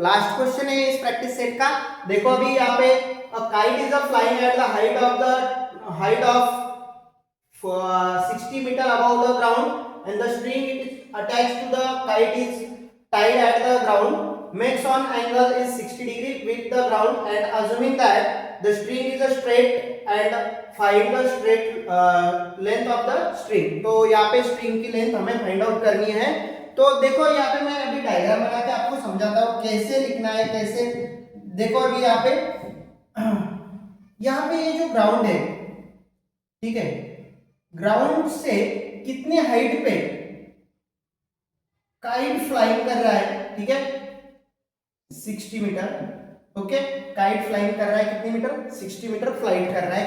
लास्ट क्वेश्चन है इस प्रैक्टिस सेट का, देखो अभी यहाँ पे a kite is flying at the height of 60 meter above the ground and the string it is attached to the kite is tied at the ground, makes on angle is 60 degree with the ground and assuming that the string is a straight and find the straight length of the string, तो यहाँ पे string की लेंथ हमें फाइंड आउट करनी है, तो देखो यहाँ पे मैं अभी डायग्राम बना के आपको समझाता हूँ कैसे लिखना है, कैसे, देखो अभी यहाँ पे ये जो ग्राउंड है, ठीक है, ग्राउंड से कितने हाइट पे काइट फ्लाइंग कर रहा है, ठीक है 60 मीटर, ओके, काइट फ्लाइंग कर रहा है कितने मीटर 60 मीटर फ्लाइट कर रहा है,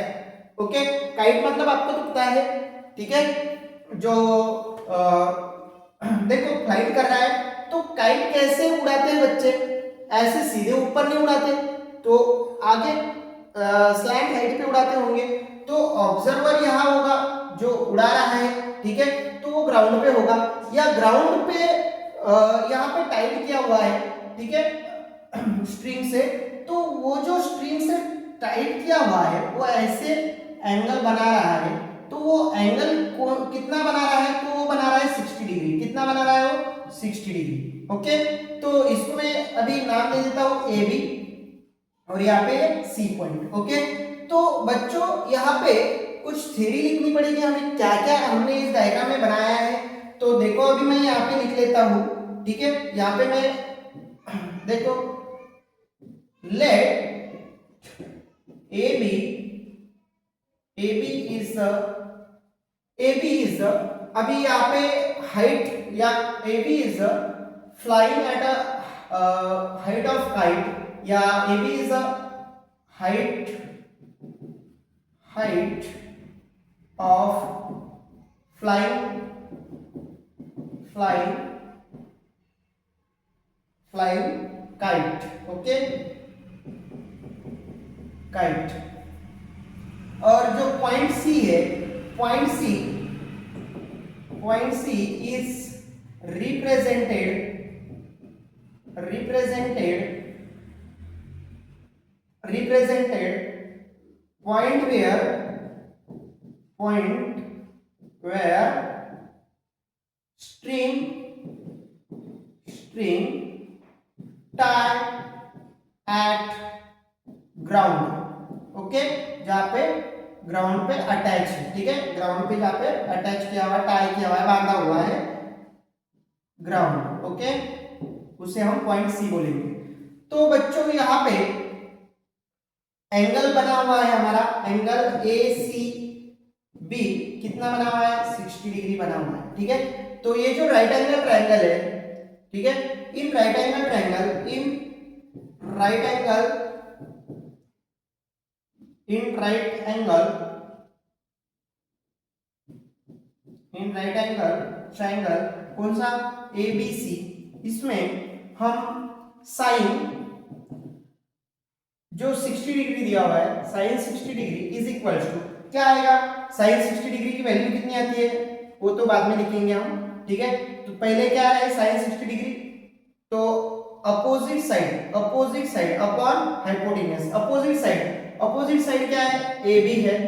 ओके, काइट मतलब आपको तो पता है, ठीक है, जो देखो फ्लाइट कर रहा है, तो काइट कैसे उड़ाते हैं बच्चे, ऐसे सीधे ऊपर नहीं उड़ाते, तो आगे स्लैंट हाइट पे उड़ाते होंगे, तो ऑब्जर्वर यहाँ होगा जो उड़ा रहा है, ठीक है, तो वो ग्राउंड पे होगा, या ग्राउंड पे यहाँ पे टाइट किया हुआ है, ठीक है स्ट्रिंग से, तो वो जो स्ट्रिंग से टाइट किया हुआ है वो ऐसे एंगल बना रहा है, तो वो एंगल को कितना बना रहा है, तो वो बना रहा है 60 डिग्री, कितना बना रहा है वो 60 डिग्री, ओके, तो इसको मैं अभी नाम दे देता हूँ ए बी और यहाँ पे सी पॉइंट, ओके, तो बच्चों यहाँ पे कुछ थ्योरी लिखनी पड़ेगी हमें, क्या क्या हमने इस डायग्राम में बनाया है, तो देखो अभी मैं यहाँ पे लिख लेता हूँ, ठीक है, यहाँ पे मैं देखो लेट AB is अभी यहाँ पे हाइट या AB is flying at a height of kite, या AB is a height of flying kite, okay, kite, और जो पॉइंट सी है, point C is represented point where string tie at ground। Okay, जहां पे ग्राउंड पे अटैच है, ठीक है, ग्राउंड पे जहां पे अटैच किया हुआ है, टाई किया हुआ है, बांधा हुआ है ग्राउंड। ओके, उसे हम पॉइंट सी बोलेंगे। तो बच्चों यहाँ पे एंगल बना हुआ है हमारा, एंगल ए सी बी कितना बना हुआ है, 60 डिग्री बना हुआ है, ठीक है। तो ये जो राइट एंगल ट्रायंगल है, ठीक है, in right angle triangle triangle कौन सा, ए बी सी, इसमें हम साइन जो 60 डिग्री दिया हुआ है, sine 60 degree is equal to क्या आएगा, साइन 60 डिग्री की वैल्यू कितनी आती है वो तो बाद में लिखेंगे हम, ठीक है। तो पहले क्या है साइन 60 डिग्री, तो opposite side upon hypotenuse, opposite side क्या है, ए बी है,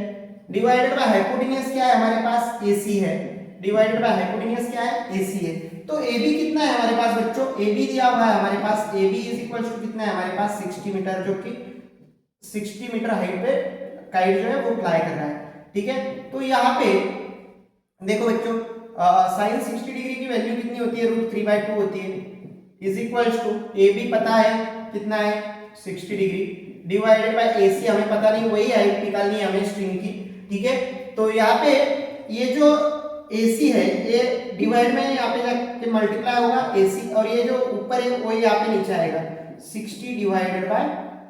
डिवाइडेड बाय हाइपोटेन्यूज क्या है हमारे पास, ए सी है, डिवाइडेड बाय हाइपोटेन्यूज क्या है, ए सी है। तो ए बी कितना है हमारे पास बच्चों, ए बी दिया हुआ है हमारे पास, A B is equal to कितना है हमारे पास 60 मीटर, जो कि 60 मीटर हाइट पे काइट जो है वो फ्लाई कर रहा है, ठीक है। तो यहाँ पे देखो बच्चों, साइन 60 डिग्री की वैल्यू कितनी होती है, √3/2 होती है, is equal to A B पता है कितना है 60 डिग्री, डिवाइडेड बाय ए सी हमें पता नहीं, वही हाइट निकालनी है हमें स्ट्रिंग की, ठीक है। तो यहाँ पे ये जो ए सी है ये डिवाइड में यहाँ पे जाके मल्टीप्लाई होगा ए सी, और ये जो ऊपर है वो यहाँ पे नीचे आएगा, 60 डिवाइडेड बाय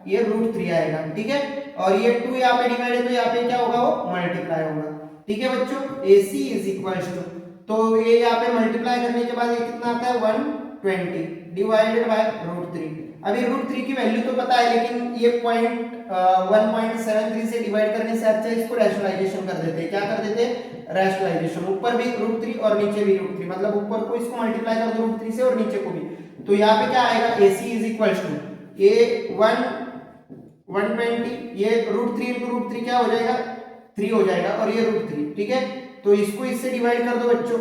ये √3 आएगा, ठीक है। और ये 2 यहाँ पे डिवाइड है तो यहाँ पे क्या होगा, वो मल्टीप्लाई होगा, ठीक है बच्चों। AC इज इक्वल टू, तो ये यहाँ पे मल्टीप्लाई करने के बाद ये कितना आता है 120 डिवाइडेड बाय √3। अभी √3 की वैल्यू तो पता है, लेकिन ये पॉइंट 1.73 से डिवाइड करने से अच्छा इसको रैशनलाइजेशन कर देते हैं, क्या कर देते हैं, रैशनलाइजेशन, ऊपर भी √3 और नीचे भी √3, मतलब ऊपर को इसको मल्टीप्लाई कर दो √3 से और नीचे को भी, तो यहाँ पे क्या आएगा, AC इज इक्वल टू ये 120, ये √3 into √3 क्या हो जाएगा, 3 हो जाएगा, और ये √3, ठीक है। तो इसको इससे डिवाइड कर दो बच्चों,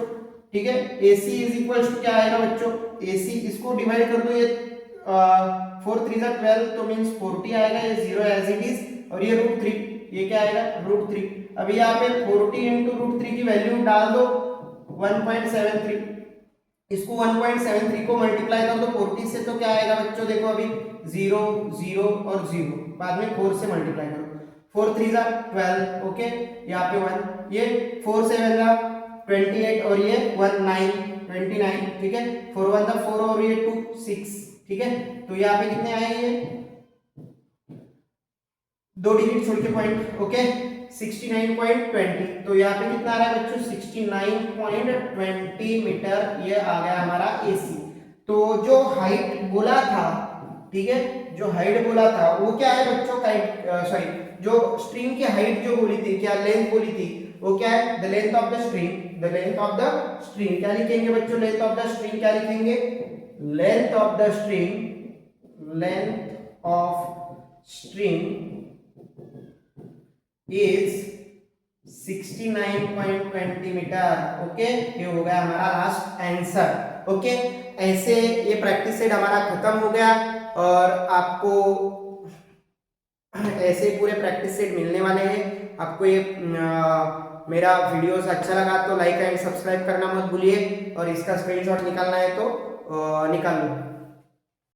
ठीक है। AC इज इक्वल टू क्या आएगा बच्चों, AC इसको डिवाइड कर दो, ये 4 3 12 तो मींस 40 आएगा, ये 0 एज इट इज, और ये √3, ये क्या आएगा √3। अभी यहाँ पे 40 into √3 की वैल्यू डाल दो 1.73, इसको 1.73 को मल्टीप्लाई कर दो 40 से, तो क्या आएगा बच्चों, देखो अभी 0 0 और 0, बाद में 4 से मल्टीप्लाई करो, 4 3 12, ओके, यहाँ पे 1, ये 4 से 28 और ये 1 9 29, ठीक है, 4 1 4 और ये 2 6, ठीक है। तो यहाँ पे कितने आए, ये 2 डिजिट छोड़ के पॉइंट, ओके, 69.20, तो यहाँ पे कितना आ रहा है बच्चों, 69.20 मीटर, ये आ गया हमारा AC। तो जो हाइट बोला था, ठीक है, जो हाइट बोला था वो क्या है बच्चों, सॉरी, जो स्ट्रिंग की हाइट जो बोली थी, क्या लेंथ बोली थी, वो क्या है, the length of the string, क्या लिखेंगे बच्चों, लेंथ ऑफ द स्ट्रिंग क्या लिखेंगे, length of string is 69.20 metre, okay, ये हो गया हमारा लास्ट आंसर, ओके। ऐसे ये प्रैक्टिस सेट हमारा खत्म हो गया, और आपको ऐसे पूरे प्रैक्टिस सेट मिलने वाले हैं। आपको ये मेरा वीडियोस अच्छा लगा तो लाइक एंड सब्सक्राइब करना मत भूलिए, और इसका स्क्रीनशॉट निकालना है तो निकाल लो।